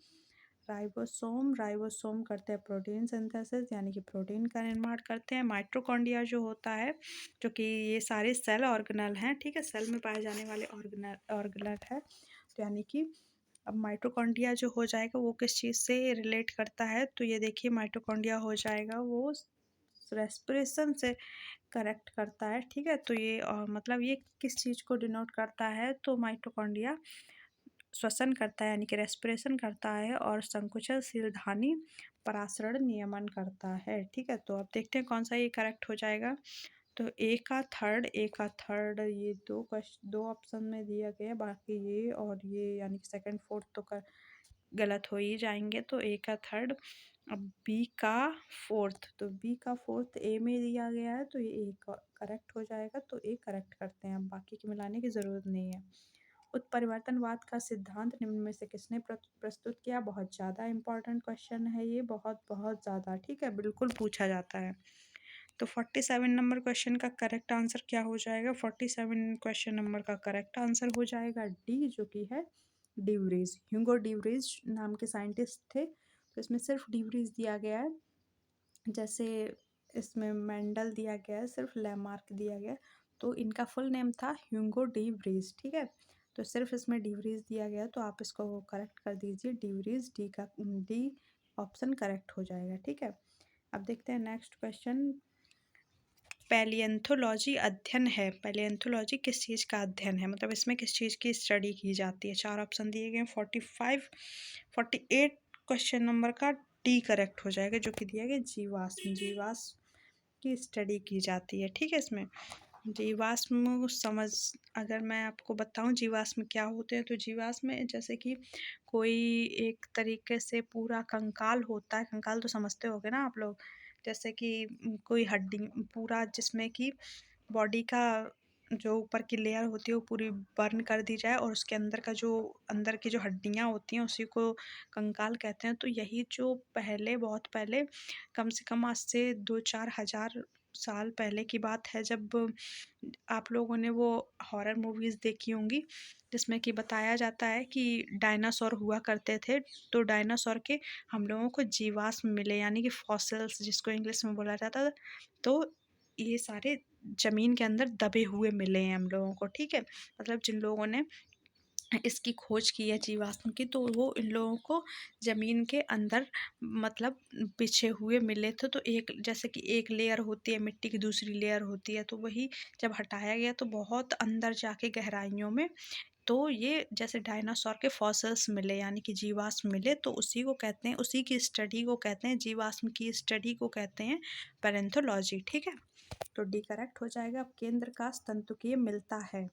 Speaker 1: राइबोसोम करते हैं प्रोटीन सिंथेसिस, यानी कि प्रोटीन का निर्माण करते हैं। माइटोकॉन्ड्रिया जो होता है, जो कि ये सारे सेल ऑर्गेनल हैं, ठीक है, सेल में पाए जाने वाले ऑर्गेनल है। तो यानी कि अब माइटोकॉन्ड्रिया जो हो जाएगा वो किस चीज़ से रिलेट करता है, तो ये देखिए माइटोकॉन्ड्रिया हो जाएगा वो रेस्पिरेशन से करेक्ट करता है, ठीक है। तो ये मतलब ये किस चीज़ को डिनोट करता है, तो माइटोकॉन्ड्रिया श्वसन करता है यानी कि रेस्पिरेशन करता है, और संकुचनशील धानी परासरण नियमन करता है, ठीक है। तो अब देखते हैं कौन सा ये करेक्ट हो जाएगा। तो ए का थर्ड ये दो ऑप्शन में दिया गया, बाकी ये और ये यानी कि सेकंड फोर्थ तो गलत हो ही जाएंगे। तो ए का थर्ड। अब बी का फोर्थ, तो बी का फोर्थ ए में दिया गया है, तो ये ए करेक्ट हो जाएगा। तो ए करेक्ट करते हैं, अब बाकी की मिलाने की ज़रूरत नहीं है। उत्परिवर्तनवाद का सिद्धांत निम्न में से किसने प्रस्तुत किया। बहुत ज़्यादा इंपॉर्टेंट क्वेश्चन है ये, बहुत बहुत ज़्यादा, ठीक है, बिल्कुल पूछा जाता है। तो 47 नंबर क्वेश्चन का करेक्ट आंसर क्या हो जाएगा। 47 क्वेश्चन नंबर का करेक्ट आंसर हो जाएगा डी, जो कि है डिवरीज। ह्यूगो डिवरीज नाम के साइंटिस्ट थे, तो इसमें सिर्फ डिवरीज दिया गया है। जैसे इसमें मेंडल दिया गया है, सिर्फ लैमार्क दिया गया है, तो इनका फुल नेम था ह्यूगो डिवरीज, ठीक है। तो सिर्फ इसमें डिवरीज दिया गया, तो आप इसको करेक्ट कर दीजिए, डिवरीज, डी ऑप्शन करेक्ट हो जाएगा, ठीक है। अब देखते हैं नेक्स्ट क्वेश्चन। पैलिएंथोलॉजी अध्ययन है, पैलिएंथोलॉजी किस चीज़ का अध्ययन है, मतलब इसमें किस चीज़ की स्टडी की जाती है। 4 ऑप्शन दिए गए हैं। 48 क्वेश्चन नंबर का डी करेक्ट हो जाएगा, जो कि दिया गया जीवाश्म की स्टडी की जाती है, ठीक है। इसमें जीवाश्म समझ, अगर मैं आपको बताऊं जीवाश्म क्या होते हैं, तो जीवाश्म जैसे कि कोई एक तरीके से पूरा कंकाल होता है। कंकाल तो समझते होगे ना आप लोग, जैसे कि कोई हड्डी पूरा, जिसमें कि बॉडी का जो ऊपर की लेयर होती है वो पूरी बर्न कर दी जाए, और उसके अंदर का जो अंदर की जो हड्डियाँ होती हैं उसी को कंकाल कहते हैं। तो यही जो पहले, बहुत पहले, कम से कम आज से 2-4 हज़ार साल पहले की बात है, जब आप लोगों ने वो हॉरर मूवीज़ देखी होंगी, जिसमें कि बताया जाता है कि डायनासोर हुआ करते थे। तो डायनासोर के हम लोगों को जीवाश्म मिले, यानी कि फॉसिल्स जिसको इंग्लिश में बोला जाता है। तो ये सारे ज़मीन के अंदर दबे हुए मिले हैं हम लोगों को, ठीक है। मतलब जिन लोगों ने इसकी खोज की है जीवाश्म की, तो वो इन लोगों को ज़मीन के अंदर मतलब बिछे हुए मिले थे। तो एक, जैसे कि एक लेयर होती है मिट्टी की, दूसरी लेयर होती है, तो वही जब हटाया गया तो बहुत अंदर जाके गहराइयों में, तो ये जैसे डायनासोर के फॉसिल्स मिले, यानी कि जीवाश्म मिले, तो उसी को कहते हैं, उसी की स्टडी को कहते हैं, जीवाश्म की स्टडी को कहते हैं पैलेंथोलॉजी, ठीक है। तो डी करेक्ट हो जाएगा। अब केंद्र का तंतुकीय मिलता है,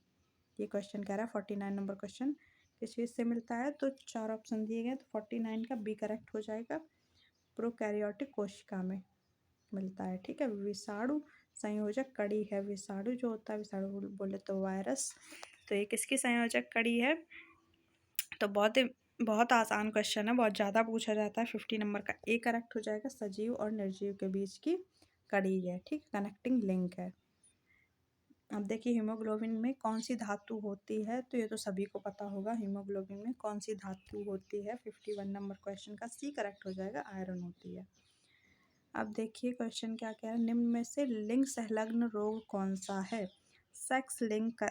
Speaker 1: ये क्वेश्चन कह रहा है 49 नंबर क्वेश्चन, किस चीज़ से मिलता है। तो 4 ऑप्शन दिए गए, तो 49 का बी करेक्ट हो जाएगा, प्रोकैरियोटिक कोशिका में मिलता है, ठीक है। विषाणु संयोजक कड़ी है, विषाणु जो होता है, विषाणु बोले तो वायरस, तो ये किसकी संयोजक कड़ी है। तो बहुत आसान क्वेश्चन है, बहुत ज़्यादा पूछा जाता है। 50 नंबर का ए करेक्ट हो जाएगा, सजीव और निर्जीव के बीच की कड़ी है, ठीक, कनेक्टिंग लिंक है। अब देखिए हीमोग्लोबिन में कौन सी धातु होती है, तो ये तो सभी को पता होगा, हीमोग्लोबिन में कौन सी धातु होती है। 51 नंबर क्वेश्चन का सी करेक्ट हो जाएगा, आयरन होती है। अब देखिए क्वेश्चन क्या कह रहा है, निम्न में से लिंग संलग्न रोग कौन सा है, सेक्स लिंक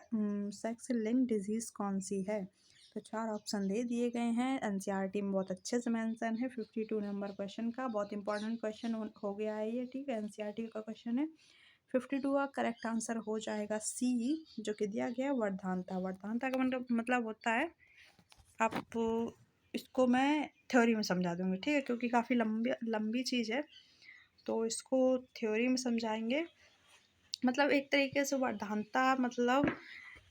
Speaker 1: डिजीज कौन सी है। तो 4 ऑप्शन दे दिए गए हैं, एनसीईआरटी में बहुत अच्छे से मेंशन है। 52 नंबर क्वेश्चन का बहुत इंपॉर्टेंट क्वेश्चन हो गया है ये, ठीक है, एनसीईआरटी का क्वेश्चन है। 52 का करेक्ट आंसर हो जाएगा सी, जो कि दिया गया वर्धानता। वर्धानता का मतलब होता है, आप इसको मैं थ्योरी में समझा दूंगी, ठीक है, क्योंकि काफ़ी लंबी लंबी चीज़ है, तो इसको थ्योरी में समझाएंगे। मतलब एक तरीके से वर्धानता मतलब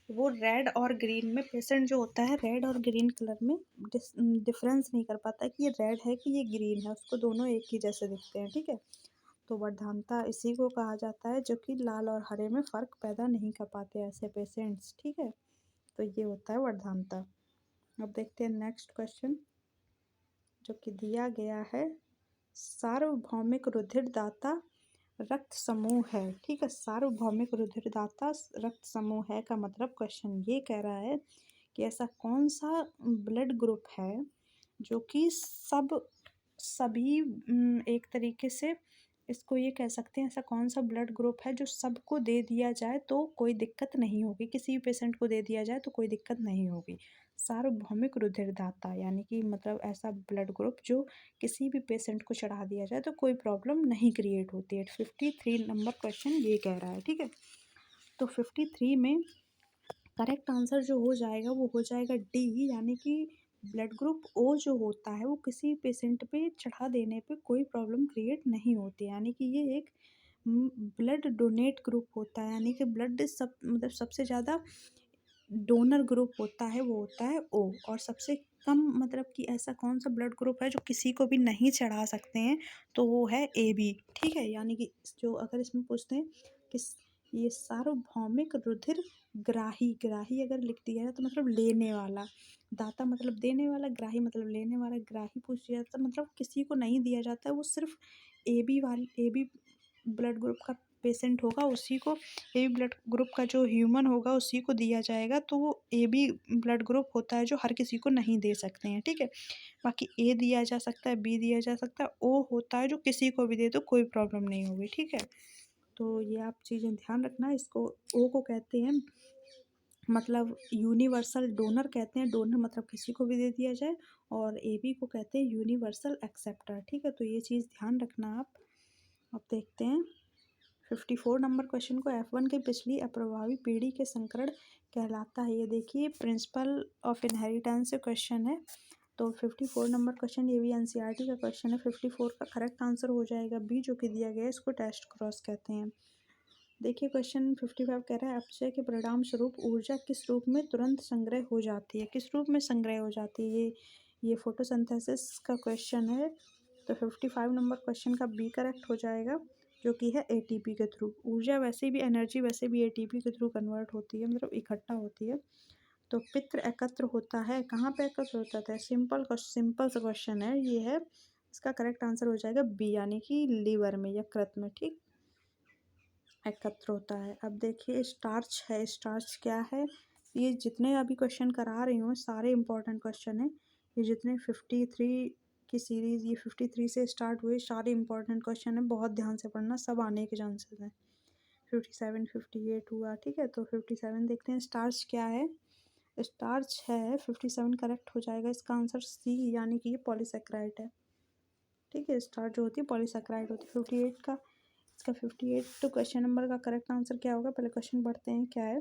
Speaker 1: वो रेड और ग्रीन में, पेशेंट जो होता है रेड और ग्रीन कलर में डिफरेंस नहीं कर पाता कि ये रेड है कि ये ग्रीन है, उसको दोनों एक ही जैसे दिखते हैं, ठीक है। तो वर्धानता इसी को कहा जाता है जो कि लाल और हरे में फ़र्क पैदा नहीं कर पाते ऐसे पेशेंट्स, ठीक है। तो ये होता है वर्धानता। अब देखते हैं नेक्स्ट क्वेश्चन जो कि दिया गया है। सार्वभौमिक रुधिरदाता रक्त समूह है, ठीक है। सार्वभौमिक रुधिरदाता रक्त समूह है का मतलब क्वेश्चन ये कह रहा है कि ऐसा कौन सा ब्लड ग्रुप है जो कि सभी एक तरीके से इसको ये कह सकते हैं, ऐसा कौन सा ब्लड ग्रुप है जो सबको दे दिया जाए तो कोई दिक्कत नहीं होगी, किसी भी पेशेंट को दे दिया जाए तो कोई दिक्कत नहीं होगी। सार्वभौमिक रुधिरदाता यानी कि मतलब ऐसा ब्लड ग्रुप जो किसी भी पेशेंट को चढ़ा दिया जाए तो कोई प्रॉब्लम नहीं क्रिएट होती है। 53 नंबर क्वेश्चन ये कह रहा है, ठीक है। तो 53 में करेक्ट आंसर जो हो जाएगा वो हो जाएगा डी, यानी कि ब्लड ग्रुप ओ जो होता है वो किसी पेशेंट पे चढ़ा देने पे कोई प्रॉब्लम क्रिएट नहीं होती, यानी कि ये एक ब्लड डोनेट ग्रुप होता है, यानी कि ब्लड मतलब सबसे ज़्यादा डोनर ग्रुप होता है वो होता है ओ, और सबसे कम मतलब कि ऐसा कौन सा ब्लड ग्रुप है जो किसी को भी नहीं चढ़ा सकते हैं तो वो है ए बी, ठीक है। यानी कि जो अगर इसमें पूछते हैं कि ये सार्वभौमिक रुधिर ग्राही, ग्राही अगर लिख दिया है तो मतलब लेने वाला, दाता मतलब देने वाला, ग्राही मतलब लेने वाला, ग्राही पूछ दिया जाता मतलब किसी को नहीं दिया जाता है, वो सिर्फ ए बी ब्लड ग्रुप का पेशेंट होगा उसी को, ए बी ब्लड ग्रुप का जो ह्यूमन होगा उसी को दिया जाएगा, तो वो ए बी ब्लड ग्रुप होता है जो हर किसी को नहीं दे सकते हैं, ठीक है। बाकी ए दिया जा सकता है, बी दिया जा सकता है, ओ होता है जो किसी को भी दे तो कोई प्रॉब्लम नहीं होगी, ठीक है। तो ये आप चीज़ें ध्यान रखना। इसको ओ को कहते हैं मतलब यूनिवर्सल डोनर कहते हैं, डोनर मतलब किसी को भी दे दिया जाए, और ए बी को कहते हैं यूनिवर्सल एक्सेप्टर, ठीक है। तो ये चीज़ ध्यान रखना आप। अब देखते हैं 54 नंबर क्वेश्चन को। F1 की पिछली अप्रभावी पीढ़ी के संकरण कहलाता है। ये देखिए प्रिंसिपल ऑफ इनहेरिटेंस से क्वेश्चन है। तो 54 नंबर क्वेश्चन ये भी एनसीईआरटी का क्वेश्चन है। 54 का करेक्ट आंसर हो जाएगा बी जो कि दिया गया है, इसको टेस्ट क्रॉस कहते हैं। देखिए क्वेश्चन 55 कह रहा है अपचय के परिणाम स्वरूप ऊर्जा किस रूप में तुरंत संग्रह हो जाती है, किस रूप में संग्रह हो जाती है, ये फोटोसिंथेसिस का क्वेश्चन है। तो 55 नंबर क्वेश्चन का बी करेक्ट हो जाएगा जो कि है एटीपी के थ्रू। ऊर्जा वैसे भी, एनर्जी वैसे भी एटीपी के थ्रू कन्वर्ट होती है, मतलब इकट्ठा होती है। तो पित्र एकत्र होता है, कहाँ पे एकत्र होता है, सिंपल सा क्वेश्चन है ये है। इसका करेक्ट आंसर हो जाएगा बी, यानी कि लीवर में, यकृत में, ठीक, एकत्र होता है। अब देखिए स्टार्च है, स्टार्च क्या है। ये जितने अभी क्वेश्चन करा रही हूँ सारे इंपॉर्टेंट क्वेश्चन हैं, ये जितने 53 की सीरीज़, ये 53 से स्टार्ट हुए सारे इंपॉर्टेंट क्वेश्चन हैं, बहुत ध्यान से पढ़ना, सब आने के चांसेस हैं। 57 58 हुआ, ठीक है। तो 57 देखते हैं स्टार्च क्या है। स्टार्च है 57 करेक्ट हो जाएगा इसका आंसर सी, यानी कि ये पॉलीसेक्राइड है, ठीक है। स्टार्च जो होती है पॉलीसेक्राइड होती है। 58 का, इसका 58 तो क्वेश्चन नंबर का करेक्ट आंसर क्या होगा, पहले क्वेश्चन पढ़ते हैं क्या है।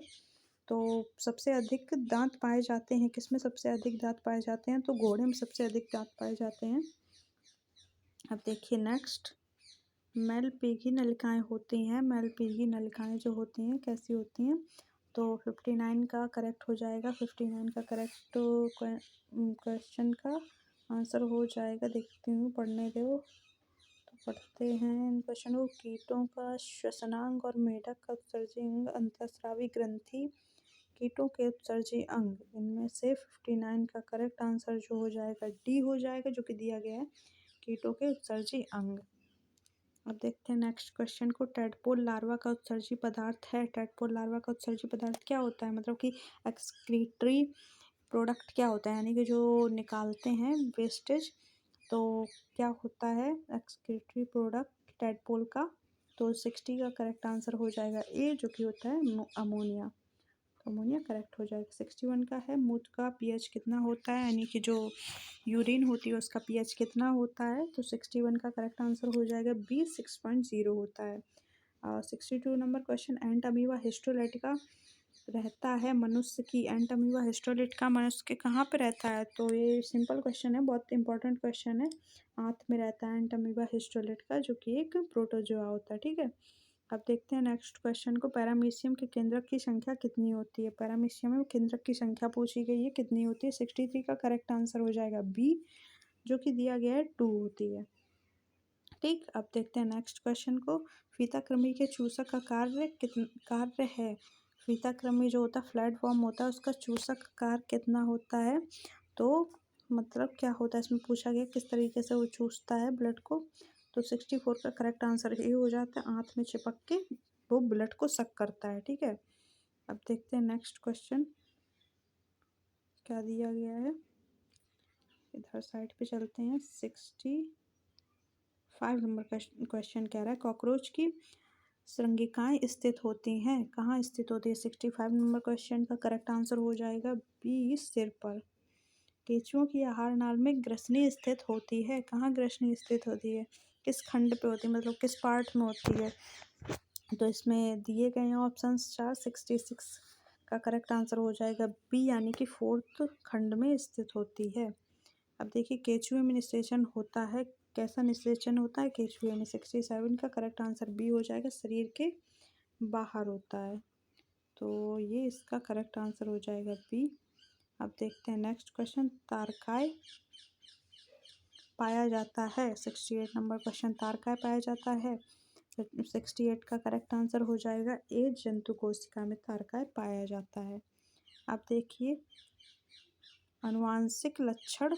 Speaker 1: तो सबसे अधिक दांत पाए जाते हैं किसमें, सबसे अधिक दांत पाए जाते हैं तो घोड़े में सबसे अधिक दांत पाए जाते हैं। अब देखिए नेक्स्ट, मैलपीघी नलिकाएं होती हैं, मैलपीघी नलिकाएं जो होती हैं कैसी होती हैं। तो 59 का करेक्ट हो जाएगा, 59 का करेक्ट क्वेश्चन का आंसर हो जाएगा। देखती हूँ, पढ़ने दो तो पढ़ते हैं इन क्वेश्चन को। कीटों का श्वसनांग और मेढक का उत्सर्जी अंग अंतःस्रावी ग्रंथि, कीटों के उत्सर्जी अंग, इनमें से 59 का करेक्ट आंसर जो हो जाएगा डी हो जाएगा जो कि दिया गया है, कीटों के उत्सर्जी अंग। अब देखते हैं नेक्स्ट क्वेश्चन को। टेडपोल लार्वा का उत्सर्जी पदार्थ है, टेडपोल लार्वा का उत्सर्जी पदार्थ क्या होता है, मतलब कि एक्सक्रीटरी प्रोडक्ट क्या होता है, यानी कि जो निकालते हैं वेस्टेज, तो क्या होता है एक्सक्रीटरी प्रोडक्ट टेडपोल का। तो 60 का करेक्ट आंसर हो जाएगा ए जो कि होता है अमोनिया, तो अमोनिया करेक्ट हो जाएगा। 61 का है मूत्र का पीएच कितना होता है, यानी कि जो यूरिन होती है उसका पीएच कितना होता है, तो 61 का करेक्ट आंसर हो जाएगा बी, 6.0 होता है। 62 नंबर क्वेश्चन, एंट अमीबा हिस्टोलेटिका रहता है मनुष्य की, एंट अमीबा हिस्टोलेटिका मनुष्य के कहाँ पे रहता है, तो ये सिंपल क्वेश्चन है, बहुत इंपॉर्टेंट क्वेश्चन है। आंत में रहता है एंट अमीबा हिस्टोलेटिका जो कि एक प्रोटोजोआ होता है, ठीक है। अब देखते हैं नेक्स्ट क्वेश्चन को। पैरामीशियम के केंद्रक की संख्या कितनी होती है, पैरामीशियम में केंद्रक की संख्या पूछी गई है कितनी होती है। 63 का करेक्ट आंसर हो जाएगा बी जो कि दिया गया है 2 होती है। ठीक, अब देखते हैं नेक्स्ट क्वेश्चन को। फीताकृमि के चूसक का कार्य है। फीताकृमि जो होता है फ्लैट फॉर्म होता है, उसका चूसक कार्य कितना होता है? तो मतलब क्या होता है, इसमें पूछा गया किस तरीके से वो चूसता है ब्लड को। तो 64 का करेक्ट आंसर ये हो जाता है, आंत में चिपक के वो ब्लड को सक करता है। ठीक है, अब देखते हैं नेक्स्ट क्वेश्चन क्या दिया गया है। इधर साइड पे चलते हैं। 65 नंबर क्वेश्चन कह रहा है कॉकरोच की श्रृंगिकाएं स्थित होती हैं, कहाँ स्थित होती है? 65 नंबर क्वेश्चन का करेक्ट आंसर हो जाएगा बी, सिर पर। केंचुओं की आहार नाल में ग्रसनी स्थित होती है, कहाँ ग्रसनी स्थित होती है? किस खंड पे होती है, मतलब किस पार्ट में होती है? तो इसमें दिए गए हैं ऑप्शंस 4। 66 का करेक्ट आंसर हो जाएगा बी, यानी कि फोर्थ खंड में स्थित होती है। अब देखिए केचुए में निषेचन होता है, कैसा निषेचन होता है केचुए में? 67 का करेक्ट आंसर बी हो जाएगा, शरीर के बाहर होता है। तो ये इसका करेक्ट आंसर हो जाएगा बी। अब देखते हैं नेक्स्ट क्वेश्चन। तारकाय पाया जाता है, 68 नंबर क्वेश्चन, तारकाय पाया जाता है। 68 का करेक्ट आंसर हो जाएगा ए, जंतु कोशिका में तारकाय पाया जाता है। अब देखिए अनुवांशिक लक्षण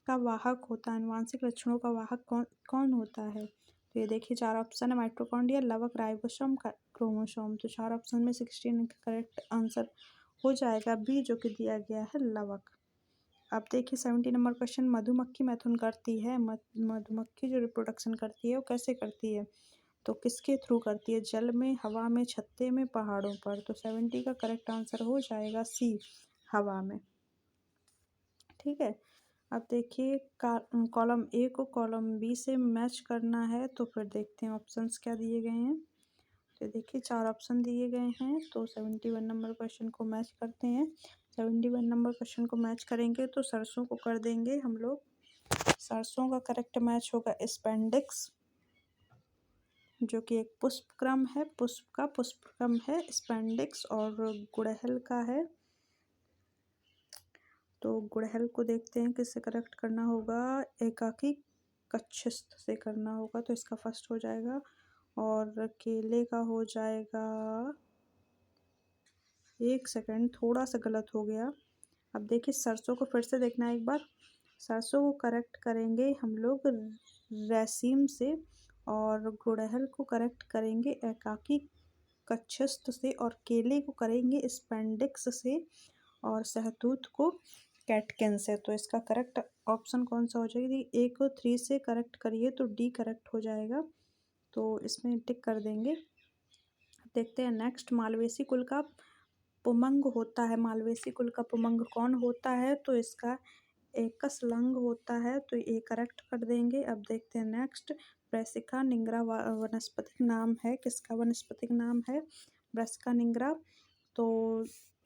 Speaker 1: का वाहक होता है, अनुवांशिक लक्षणों का वाहक कौन कौन होता है? तो ये देखिए 4 ऑप्शन है, माइटोकॉन्ड्रिया, लवक, राइबोसोम, क्रोमोसोम। तो 4 ऑप्शन में 16 का करेक्ट आंसर हो जाएगा बी, जो कि दिया गया है लवक। अब देखिए 70 नंबर क्वेश्चन। मधुमक्खी मैथुन करती है, मधुमक्खी जो रिप्रोडक्शन करती है वो कैसे करती है? तो किसके थ्रू करती है? जल में, हवा में, छत्ते में, पहाड़ों पर। तो 70 का करेक्ट आंसर हो जाएगा सी, हवा में। ठीक है, अब देखिए कॉलम ए को कॉलम बी से मैच करना है, तो फिर देखते हैं ऑप्शंस क्या दिए गए हैं। तो देखिए 4 ऑप्शन दिए गए हैं, तो 71 नंबर क्वेश्चन को मैच करते हैं। 71 नंबर क्वेश्चन को मैच करेंगे तो सरसों को कर देंगे हम लोग। सरसों का करेक्ट मैच होगा स्पेंडिक्स, जो कि एक पुष्पक्रम है, पुष्प का पुष्पक्रम है स्पेंडिक्स। और गुड़हल का है, तो गुड़हल को देखते हैं किससे करेक्ट करना होगा। एकाकी कक्षस्थ से करना होगा, तो इसका फर्स्ट हो जाएगा। और केले का हो जाएगा, एक सेकंड थोड़ा सा गलत हो गया। अब देखिए सरसों को फिर से देखना है एक बार। सरसों को करेक्ट करेंगे हम लोग रैसीम से, और गुड़हल को करेक्ट करेंगे एकाकी कक्षस्थ से, और केले को करेंगे स्पेंडिक्स से, और सहतूत को कैटकिन से। तो इसका करेक्ट ऑप्शन कौन सा हो जाएगा? ए को 3 से करेक्ट करिए तो डी करेक्ट हो जाएगा, तो इसमें टिक कर देंगे। देखते हैं नेक्स्ट। मालवेसी कुल का पुमंग होता है, मालवेसी कुल का पुमंग कौन होता है? तो इसका एकस लंग होता है, तो ये करेक्ट कर देंगे। अब देखते हैं नेक्स्ट। ब्रैसिका निंग्रा वनस्पतिक नाम है, किसका वनस्पतिक नाम है? ब्रैसिका निंग्रा। तो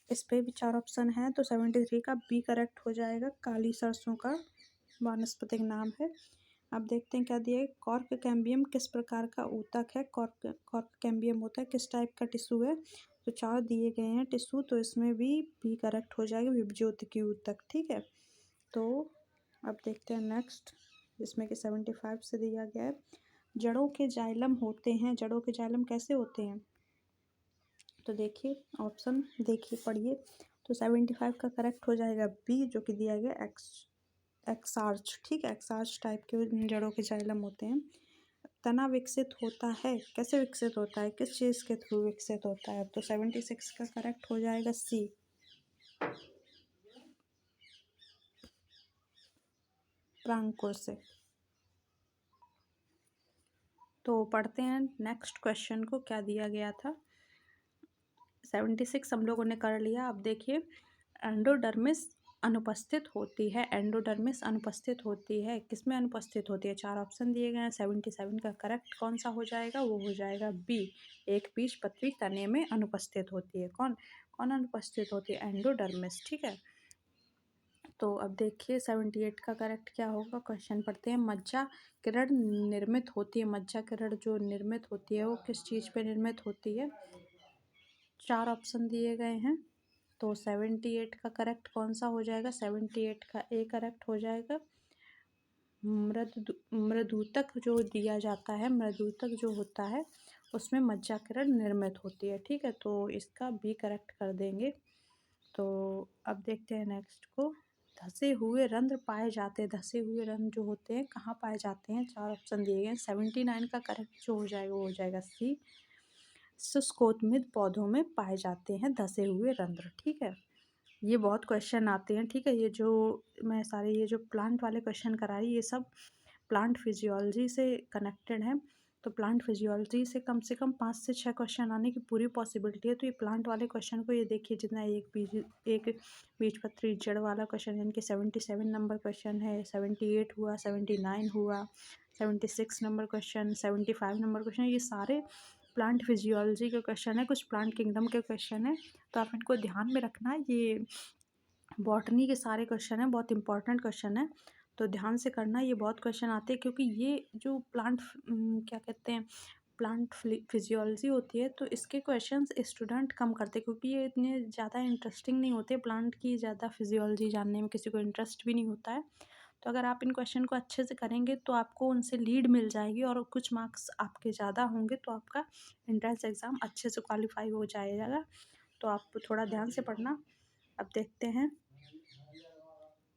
Speaker 1: इस पे भी 4 ऑप्शन है, तो 73 का बी करेक्ट हो जाएगा, काली सरसों का वानस्पतिक नाम है। अब देखते हैं क्या दिया है। कॉर्क कैम्बियम किस प्रकार का ऊतक है? कॉर्क कैम्बियम होता है किस टाइप का टिश्यू है? तो 4 दिए गए हैं टिश्यू, तो इसमें भी बी करेक्ट हो जाएगा, विभज्योतिकी ऊतक। ठीक है, तो अब देखते हैं नेक्स्ट, जिसमें कि 75 से दिया गया है। जड़ों के जाइलम होते हैं, जड़ों के जाइलम कैसे होते हैं? तो देखिए ऑप्शन देखिए पढ़िए। तो 75 का करेक्ट हो जाएगा बी, जो कि दिया गया एक्सार्च। ठीक है, एक्सार्च टाइप के जड़ों के जाइलम होते हैं। तना विकसित होता है, कैसे विकसित होता है, किस चीज़ के थ्रू विकसित होता है? तो 76 का करेक्ट हो जाएगा सी, प्रांकुर से। तो पढ़ते हैं नेक्स्ट क्वेश्चन को, क्या दिया गया था। 76 हम लोगों ने कर लिया। अब देखिए एंडोडर्मिस अनुपस्थित होती है, एंडोडर्मिस अनुपस्थित होती है, किसमें अनुपस्थित होती है? 4 ऑप्शन दिए गए हैं। 77 का करेक्ट कौन सा हो जाएगा? वो हो जाएगा बी, एक बीजपत्री तने में अनुपस्थित होती है। कौन कौन अनुपस्थित होती है? एंडोडर्मिस। ठीक है, तो अब देखिए 78 का करेक्ट क्या होगा। क्वेश्चन पढ़ते हैं। मज्जा किरण निर्मित होती है, मज्जा किरण जो निर्मित होती है वो किस चीज़ पे निर्मित होती है? 4 ऑप्शन दिए गए हैं, तो 78 का करेक्ट कौन सा हो जाएगा? 78 का ए करेक्ट हो जाएगा। मृदूतक जो दिया जाता है, मृदूतक जो होता है उसमें मज्जाकिरण निर्मित होती है। ठीक है, तो इसका बी करेक्ट कर देंगे। तो अब देखते हैं नेक्स्ट को। धसे हुए रंध्र पाए जाते हैं, धसे हुए रंध्र जो होते हैं कहाँ पाए जाते हैं, 4 ऑप्शन दिए गए हैं। 79 का करेक्ट जो हो जाएगा वो हो जाएगा सी, शुष्कोत्मिद पौधों में पाए जाते हैं धसे हुए रंध्र। ठीक है, ये बहुत क्वेश्चन आते हैं। ठीक है, ये जो मैं सारे ये जो प्लांट वाले क्वेश्चन करा रही ये सब प्लांट फिजियोलॉजी से कनेक्टेड है। तो प्लांट फिजियोलॉजी से कम 5 से 6 क्वेश्चन आने की पूरी पॉसिबिलिटी है। तो ये प्लांट वाले क्वेश्चन को ये देखिए, जितना एक बीजपत्री जड़ वाला क्वेश्चन यानी कि 77 नंबर क्वेश्चन है, 78 हुआ, 79 हुआ, 76 नंबर क्वेश्चन, 75 नंबर क्वेश्चन, ये सारे प्लांट फिजियोलॉजी के क्वेश्चन है, कुछ प्लांट किंगडम के क्वेश्चन है। तो आप इनको ध्यान में रखना, ये बॉटनी के सारे क्वेश्चन हैं, बहुत इंपॉर्टेंट क्वेश्चन है, तो ध्यान से करना। ये बहुत क्वेश्चन आते हैं क्योंकि ये जो प्लांट क्या कहते हैं प्लांट फिजियोलॉजी होती है, तो इसके क्वेश्चंस स्टूडेंट कम करते हैं क्योंकि ये इतने ज़्यादा इंटरेस्टिंग नहीं होते। प्लांट की ज़्यादा फिजियोलॉजी जानने में किसी को इंटरेस्ट भी नहीं होता है। तो अगर आप इन क्वेश्चन को अच्छे से करेंगे तो आपको उनसे लीड मिल जाएगी और कुछ मार्क्स आपके ज़्यादा होंगे तो आपका एंट्रेंस एग्ज़ाम अच्छे से क्वालिफाई हो जाएगा। तो आप थोड़ा ध्यान से पढ़ना। अब देखते हैं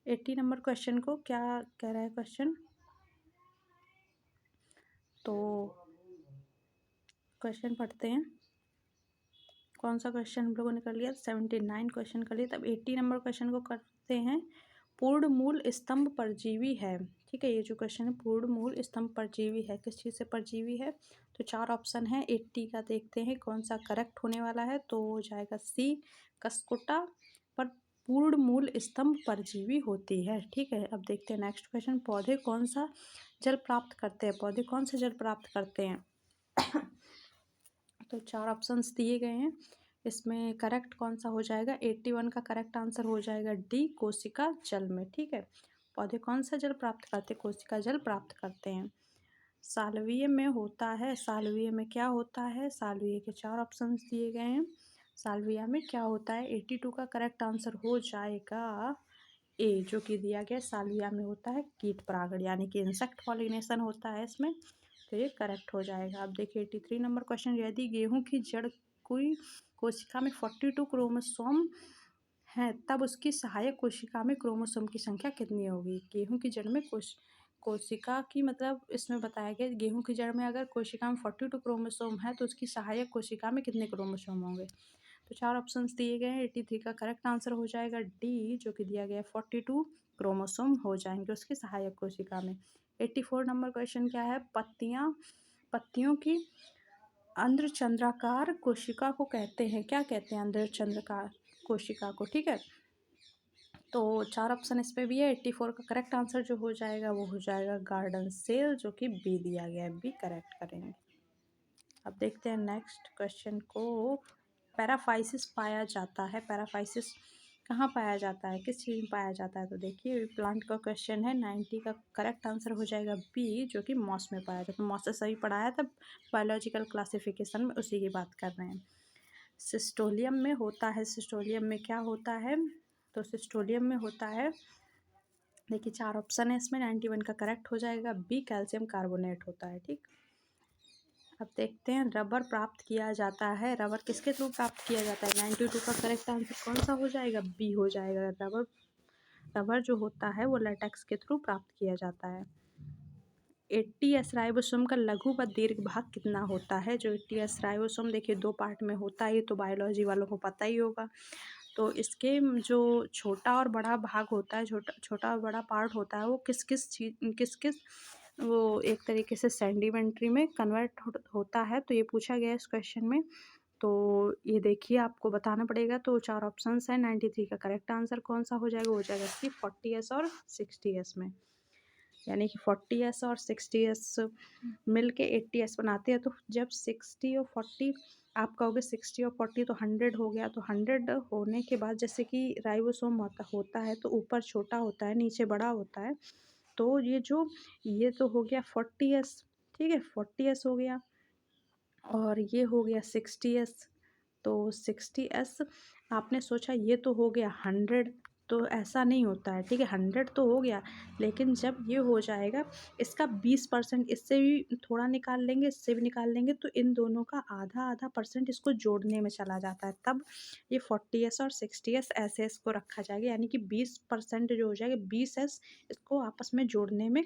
Speaker 1: 80 नंबर क्वेश्चन को क्या कह रहा है क्वेश्चन। तो क्वेश्चन पढ़ते हैं, कौन सा क्वेश्चन हम लोगों ने कर लिया, 79 क्वेश्चन कर लिया। तब 80 नंबर क्वेश्चन को करते हैं। पूर्ण मूल स्तंभ परजीवी है। ठीक है, ये जो क्वेश्चन है पूर्ण मूल स्तंभ परजीवी है, किस चीज़ से परजीवी है। तो 4 ऑप्शन है, 80 का देखते हैं कौन सा करेक्ट होने वाला है। तो हो जाएगा सी, कसकुटा पर पूर्ण मूल स्तंभ परजीवी होती है। ठीक है, अब देखते हैं नेक्स्ट क्वेश्चन। पौधे कौन सा जल प्राप्त करते हैं, पौधे कौन सा जल प्राप्त करते हैं। तो 4 ऑप्शंस दिए गए हैं, इसमें करेक्ट कौन सा हो जाएगा। 81 का करेक्ट आंसर हो जाएगा डी, कोशिका जल में। ठीक है, पौधे कौन सा जल प्राप्त करते हैं, कोशिका जल प्राप्त करते हैं। सालवीय में होता है, सालवीय में क्या होता है, सालवीय के 4 ऑप्शंस दिए गए हैं। सालविया में क्या होता है, 82 का करेक्ट आंसर हो जाएगा ए, जो कि दिया गया सालविया में होता है कीट परागण यानी कि इंसेक्ट पॉलिनेशन होता है इसमें। तो ये करेक्ट हो जाएगा। अब देखिए 83 नंबर क्वेश्चन। यदि गेहूं की जड़ कोई कोशिका में 42 क्रोमोसोम है तब उसकी सहायक कोशिका में क्रोमोसोम की संख्या कितनी होगी। गेहूं की जड़ में कोशिका की मतलब इसमें बताया गया गेहूं की जड़ में अगर कोशिका में 42 क्रोमोसोम है तो उसकी सहायक कोशिका में कितने क्रोमोसोम होंगे। तो 4 ऑप्शंस दिए गए हैं, 83 का करेक्ट आंसर हो जाएगा डी, जो कि दिया गया है 42 क्रोमोसोम हो जाएंगे उसकी सहायक कोशिका में। 84 नंबर क्वेश्चन क्या है, पत्तियों की अंध्रचंद्राकार कोशिका को कहते हैं, क्या कहते हैं अंध्रचंद्राकार कोशिका को। ठीक है, तो 4 ऑप्शन इस पे भी है। 84 का करेक्ट आंसर जो हो जाएगा वो हो जाएगा गार्डन सेल, जो कि बी दिया गया है, बी करेक्ट करेंगे। अब देखते हैं नेक्स्ट क्वेश्चन को। पैराफाइसिस पाया जाता है, पैराफाइसिस कहाँ पाया जाता है, किस चीज़ में पाया जाता है। तो देखिए प्लांट का क्वेश्चन है, 90 का करेक्ट आंसर हो जाएगा बी, जो कि मॉस में पाया जाता है। मॉस से सभी पढ़ाया था बायोलॉजिकल क्लासिफिकेशन में, उसी की बात कर रहे हैं। सिस्टोलियम में होता है, सिस्टोलियम में क्या होता है, तो सिस्टोलियम में होता है, देखिए 4 ऑप्शन है इसमें, 91 का करेक्ट हो जाएगा बी, कैल्शियम कार्बोनेट होता है। ठीक, अब देखते हैं रबर प्राप्त किया जाता है, रबर किसके थ्रू प्राप्त किया जाता है। 92 का करेक्ट आंसर कौन सा हो जाएगा, बी हो जाएगा। रबर जो होता है वो लेटेक्स के थ्रू प्राप्त किया जाता है। 80s राइबोसोम का लघु व दीर्घ भाग कितना होता है। जो 80s राइबोसोम देखिए 2 पार्ट में होता है, तो बायोलॉजी वालों को पता ही होगा। तो इसके जो छोटा और बड़ा भाग होता है, छोटा और बड़ा पार्ट होता है, वो किस किस वो एक तरीके से सेंडिमेंट्री में कन्वर्ट होता है। तो ये पूछा गया है इस क्वेश्चन में। तो ये देखिए आपको बताना पड़ेगा। तो 4 ऑप्शंस हैं, 93 का करेक्ट आंसर कौन सा हो जाएगा, हो जाएगा सी, 40s और 60s में, यानी कि 40s और 60s मिल के 80s बनाते हैं। तो जब 60 और 40 आप कहोगे 60 और 40 तो 100 हो गया। तो 100 होने के बाद जैसे कि राइबोसोम होता है तो ऊपर छोटा होता है नीचे बड़ा होता है। तो ये तो हो गया 40s, ठीक है 40s हो गया, और ये हो गया 60s। तो 60s आपने सोचा ये तो हो गया 100, तो ऐसा नहीं होता है, ठीक है। 100 तो हो गया, लेकिन जब ये हो जाएगा इसका 20%, इससे भी थोड़ा निकाल लेंगे, इससे भी निकाल लेंगे, तो इन दोनों का आधा आधा परसेंट इसको जोड़ने में चला जाता है। तब ये 40s और 60s ऐसे इसको रखा जाएगा, यानी कि 20% जो हो जाएगा 20s इसको आपस में जोड़ने में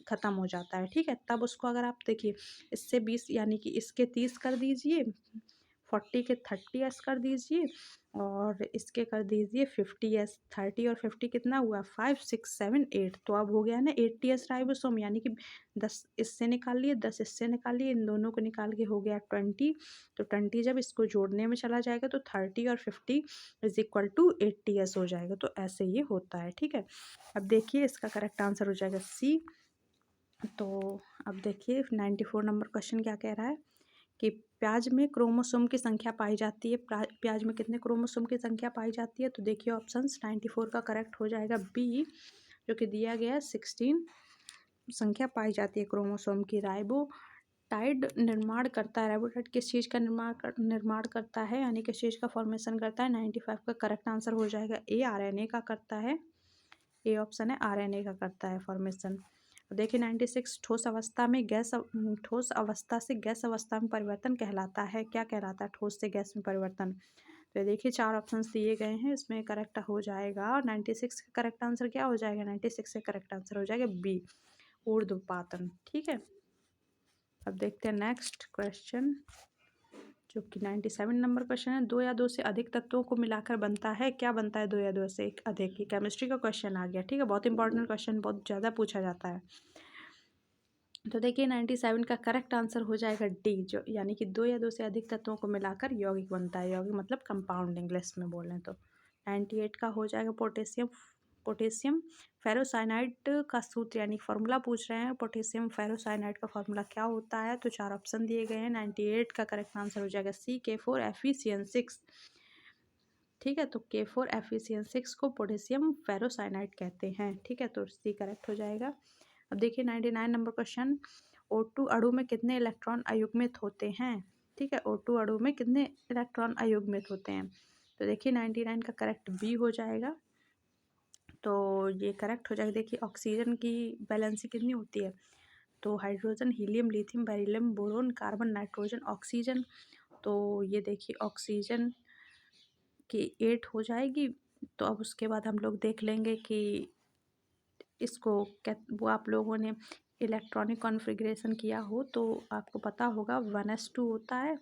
Speaker 1: ख़त्म हो जाता है, ठीक है। तब उसको अगर आप देखिए, इससे 20 यानी कि इसके 30 कर दीजिए, 40 के 30s कर दीजिए, और इसके कर दीजिए 50s। 30 और 50 कितना हुआ, 5 6 7 8, तो अब हो गया ना 80s राइबोसोम, यानी कि 10 इससे निकाल लिए, 10 इससे निकाल लिए, इन दोनों को निकाल के हो गया 20। तो 20 जब इसको जोड़ने में चला जाएगा तो 30 और 50 इज इक्वल टू 80s हो जाएगा। तो ऐसे ये होता है, ठीक है। अब देखिए इसका करेक्ट आंसर हो जाएगा सी। तो अब देखिए 94 नंबर क्वेश्चन क्या कह रहा है कि प्याज में क्रोमोसोम की संख्या पाई जाती है। प्याज में कितने क्रोमोसोम की संख्या पाई जाती है, तो देखिए ऑप्शंस 94 का करेक्ट हो जाएगा बी, जो कि दिया गया है 16 संख्या पाई जाती है क्रोमोसोम की। राइबोटाइड निर्माण करता है, राइबोटाइड किस चीज़ का निर्माण करता है, यानी किस चीज़ का फॉर्मेशन करता है। 95 का करेक्ट आंसर हो जाएगा ए, आरएनए का करता है। ए ऑप्शन है, आरएनए का करता है फॉर्मेशन। देखिए 96 ठोस अवस्था से गैस अवस्था में परिवर्तन कहलाता है। क्या कहलाता है, ठोस से गैस में परिवर्तन। तो देखिए 4 ऑप्शंस दिए गए हैं, इसमें करेक्ट हो जाएगा 96 का करेक्ट आंसर क्या हो जाएगा, 96 का करेक्ट आंसर हो जाएगा बी, ऊर्ध्वपातन, ठीक है। अब देखते हैं नेक्स्ट क्वेश्चन, जो कि 97 नंबर क्वेश्चन है। 2 या 2 से अधिक तत्वों को मिलाकर बनता है, क्या बनता है 2 या 2 से अधिक की। केमिस्ट्री का क्वेश्चन आ गया, ठीक है। बहुत इंपॉर्टेंट क्वेश्चन, बहुत ज़्यादा पूछा जाता है। तो देखिए 97 का करेक्ट आंसर हो जाएगा डी, जो यानी कि 2 या 2 से अधिक तत्वों को मिलाकर यौगिक बनता है। यौगिक मतलब कंपाउंड इंग्लिश में बोलें तो। 98 का हो जाएगा पोटेशियम फेरोसाइनाइड का सूत्र, यानी फॉर्मूला पूछ रहे हैं। पोटेशियम फेरोसाइनाइड का फॉर्मूला क्या होता है, तो 4 ऑप्शन दिए गए हैं। 98 का करेक्ट आंसर हो जाएगा सी, K4FeCN6, ठीक है। तो K4FeCN6 को पोटेशियम फेरोसाइनाइड कहते हैं, ठीक है। तो सी करेक्ट हो जाएगा। अब देखिए 99 नंबर क्वेश्चन, O2 अणु में कितने इलेक्ट्रॉन अयुग्मित होते हैं, ठीक है। O2 अणु में कितने इलेक्ट्रॉन अयुग्मित होते हैं, तो देखिए 99 का करेक्ट बी हो जाएगा। तो ये करेक्ट हो जाएगा। देखिए ऑक्सीजन की वैलेंसी कितनी होती है, तो hydrogen, helium, lithium, beryllium, boron, carbon, nitrogen, oxygen. तो ये देखिए ऑक्सीजन की 8 हो जाएगी। तो अब उसके बाद हम लोग देख लेंगे कि इसको क्या, वो आप लोगों ने इलेक्ट्रॉनिक कॉन्फ़िगरेशन किया हो तो आपको पता होगा 1s2 होता है,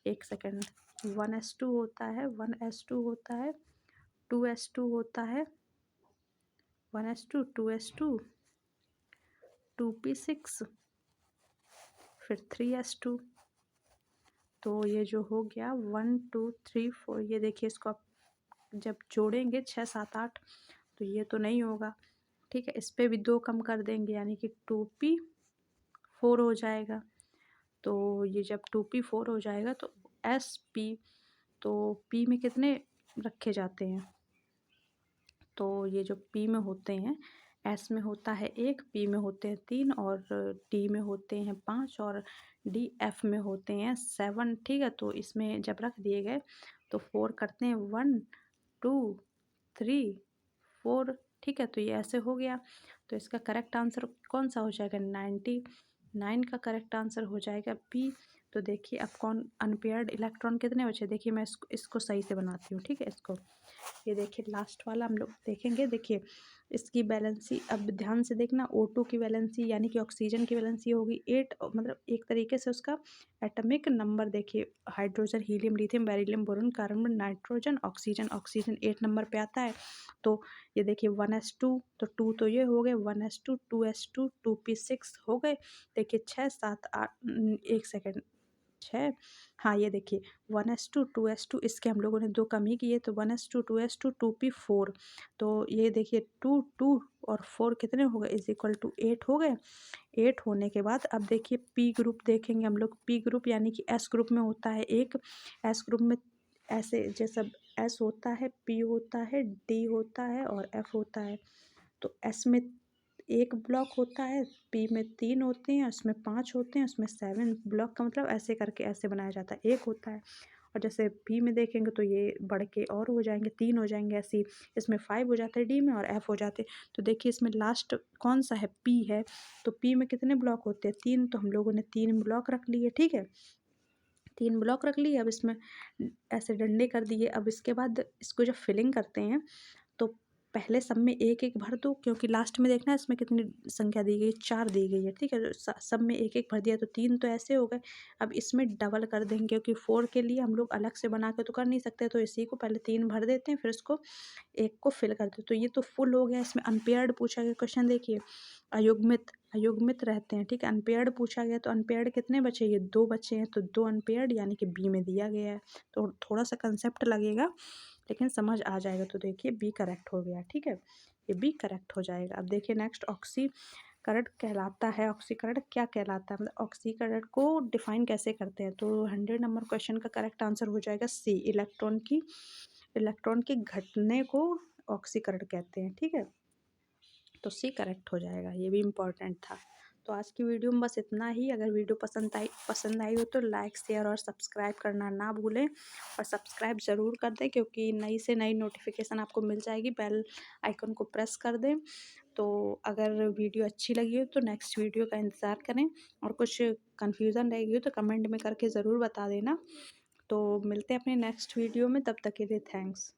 Speaker 1: एक सेकेंड, 1s2 होता है, 1s2 होता है, 2s2 होता है, 1s2, 2s2, 2p6, फिर 3s2। तो ये जो हो गया 1 2 3 4, ये देखिए इसको आप जब जोड़ेंगे 6 7 8, तो ये तो नहीं होगा, ठीक है। इस पे भी 2 कम कर देंगे, यानी कि 2p4 हो जाएगा। तो ये जब 2p4 हो जाएगा तो sp, तो p में कितने रखे जाते हैं, तो ये जो p में होते हैं, s में होता है 1, p में होते हैं 3, और d में होते हैं 5, और d f में होते हैं 7, ठीक है। तो इसमें जब रख दिए गए तो 4 करते हैं, 1 2 3 4, ठीक है। तो ये ऐसे हो गया। तो इसका करेक्ट आंसर कौन सा हो जाएगा, 99 का करेक्ट आंसर हो जाएगा बी। तो देखिए अब कौन अनपेयर्ड इलेक्ट्रॉन कितने बचे, देखिए मैं इसको सही से बनाती हूँ, ठीक है। इसको ये देखिए लास्ट वाला हम लोग देखेंगे। देखिए इसकी वैलेंसी अब ध्यान से देखना, O2 की वैलेंसी यानी कि ऑक्सीजन की वैलेंसी होगी 8, मतलब एक तरीके से उसका एटॉमिक नंबर देखिए, hydrogen, helium, lithium, beryllium, boron, carbon, nitrogen, oxygen, oxygen 8 number पे आता है। तो ये देखिए 1s2, तो 2 तो ये हो गए, 1s2, 2s2, 2p6 हो गए। देखिए 6 7 8, एक सेकेंड, 6, हाँ ये देखिए 1s2, 2s2, इसके हम लोगों ने 2 कम ही किए, तो 1s2, 2s2, 2p4। तो ये देखिए 2 2 और 4 कितने हो गए, इज इक्वल टू 8 हो गए। 8 होने के बाद अब देखिए पी ग्रुप देखेंगे हम लोग। पी ग्रुप यानी कि एस ग्रुप में होता है एक, एस ग्रुप में ऐसे जैसा एस होता है, पी होता है, डी होता है और एफ होता है। तो एस में एक ब्लॉक होता है, पी में 3 होते हैं, उसमें 5 होते हैं, उसमें 7 ब्लॉक, का मतलब ऐसे करके ऐसे बनाया जाता है, एक होता है। और जैसे बी में देखेंगे तो ये बढ़ के और हो जाएंगे, 3 हो जाएंगे। ऐसे ही इसमें 5 हो जाते हैं डी में और एफ हो जाते हैं। तो देखिए इसमें लास्ट कौन सा है, पी है। तो पी में कितने ब्लॉक होते हैं, 3। तो हम लोगों ने 3 ब्लॉक रख लिए, ठीक है, 3 ब्लॉक रख लिए। अब इसमें ऐसे डंडे कर दिए। अब इसके बाद इसको जब फिलिंग करते हैं तो पहले सब में एक एक भर दो, क्योंकि लास्ट में देखना है इसमें कितनी संख्या दी गई है, 4 दी गई है, ठीक है। तो सब में एक एक भर दिया तो 3 तो ऐसे हो गए। अब इसमें डबल कर देंगे, क्योंकि 4 के लिए हम लोग अलग से बना के तो कर नहीं सकते, तो इसी को पहले 3 भर देते हैं, फिर इसको एक को फिल कर दो। तो ये तो फुल हो गया। इसमें अनपेयर्ड पूछा गया क्वेश्चन, देखिए अयुग्मित, अयुग्मित रहते हैं, ठीक है। अनपेयर्ड पूछा गया तो अनपेयर्ड कितने बचे, ये 2 बचे हैं, तो 2 अनपेयर्ड यानी कि बी में दिया गया है। तो थोड़ा सा कंसेप्ट लगेगा लेकिन समझ आ जाएगा। तो देखिए बी करेक्ट हो गया, ठीक है, ये बी करेक्ट हो जाएगा। अब देखिए नेक्स्ट, ऑक्सीकरण कहलाता है, ऑक्सीकरण क्या कहलाता है, मतलब ऑक्सीकरण को डिफाइन कैसे करते हैं। तो 100 नंबर क्वेश्चन का करेक्ट आंसर हो जाएगा सी, इलेक्ट्रॉन की घटने को ऑक्सीकरण कहते हैं, ठीक है। तो सी करेक्ट हो जाएगा, ये भी इम्पॉर्टेंट था। तो आज की वीडियो में बस इतना ही। अगर वीडियो पसंद आई हो तो लाइक शेयर और सब्सक्राइब करना ना भूलें, और सब्सक्राइब ज़रूर कर दें, क्योंकि नई से नई नोटिफिकेशन आपको मिल जाएगी। बेल आइकन को प्रेस कर दें। तो अगर वीडियो अच्छी लगी हो तो नेक्स्ट वीडियो का इंतज़ार करें, और कुछ कन्फ्यूज़न रह गई हो तो कमेंट में करके ज़रूर बता देना। तो मिलते हैं अपने नेक्स्ट वीडियो में, तब तक के लिए थैंक्स।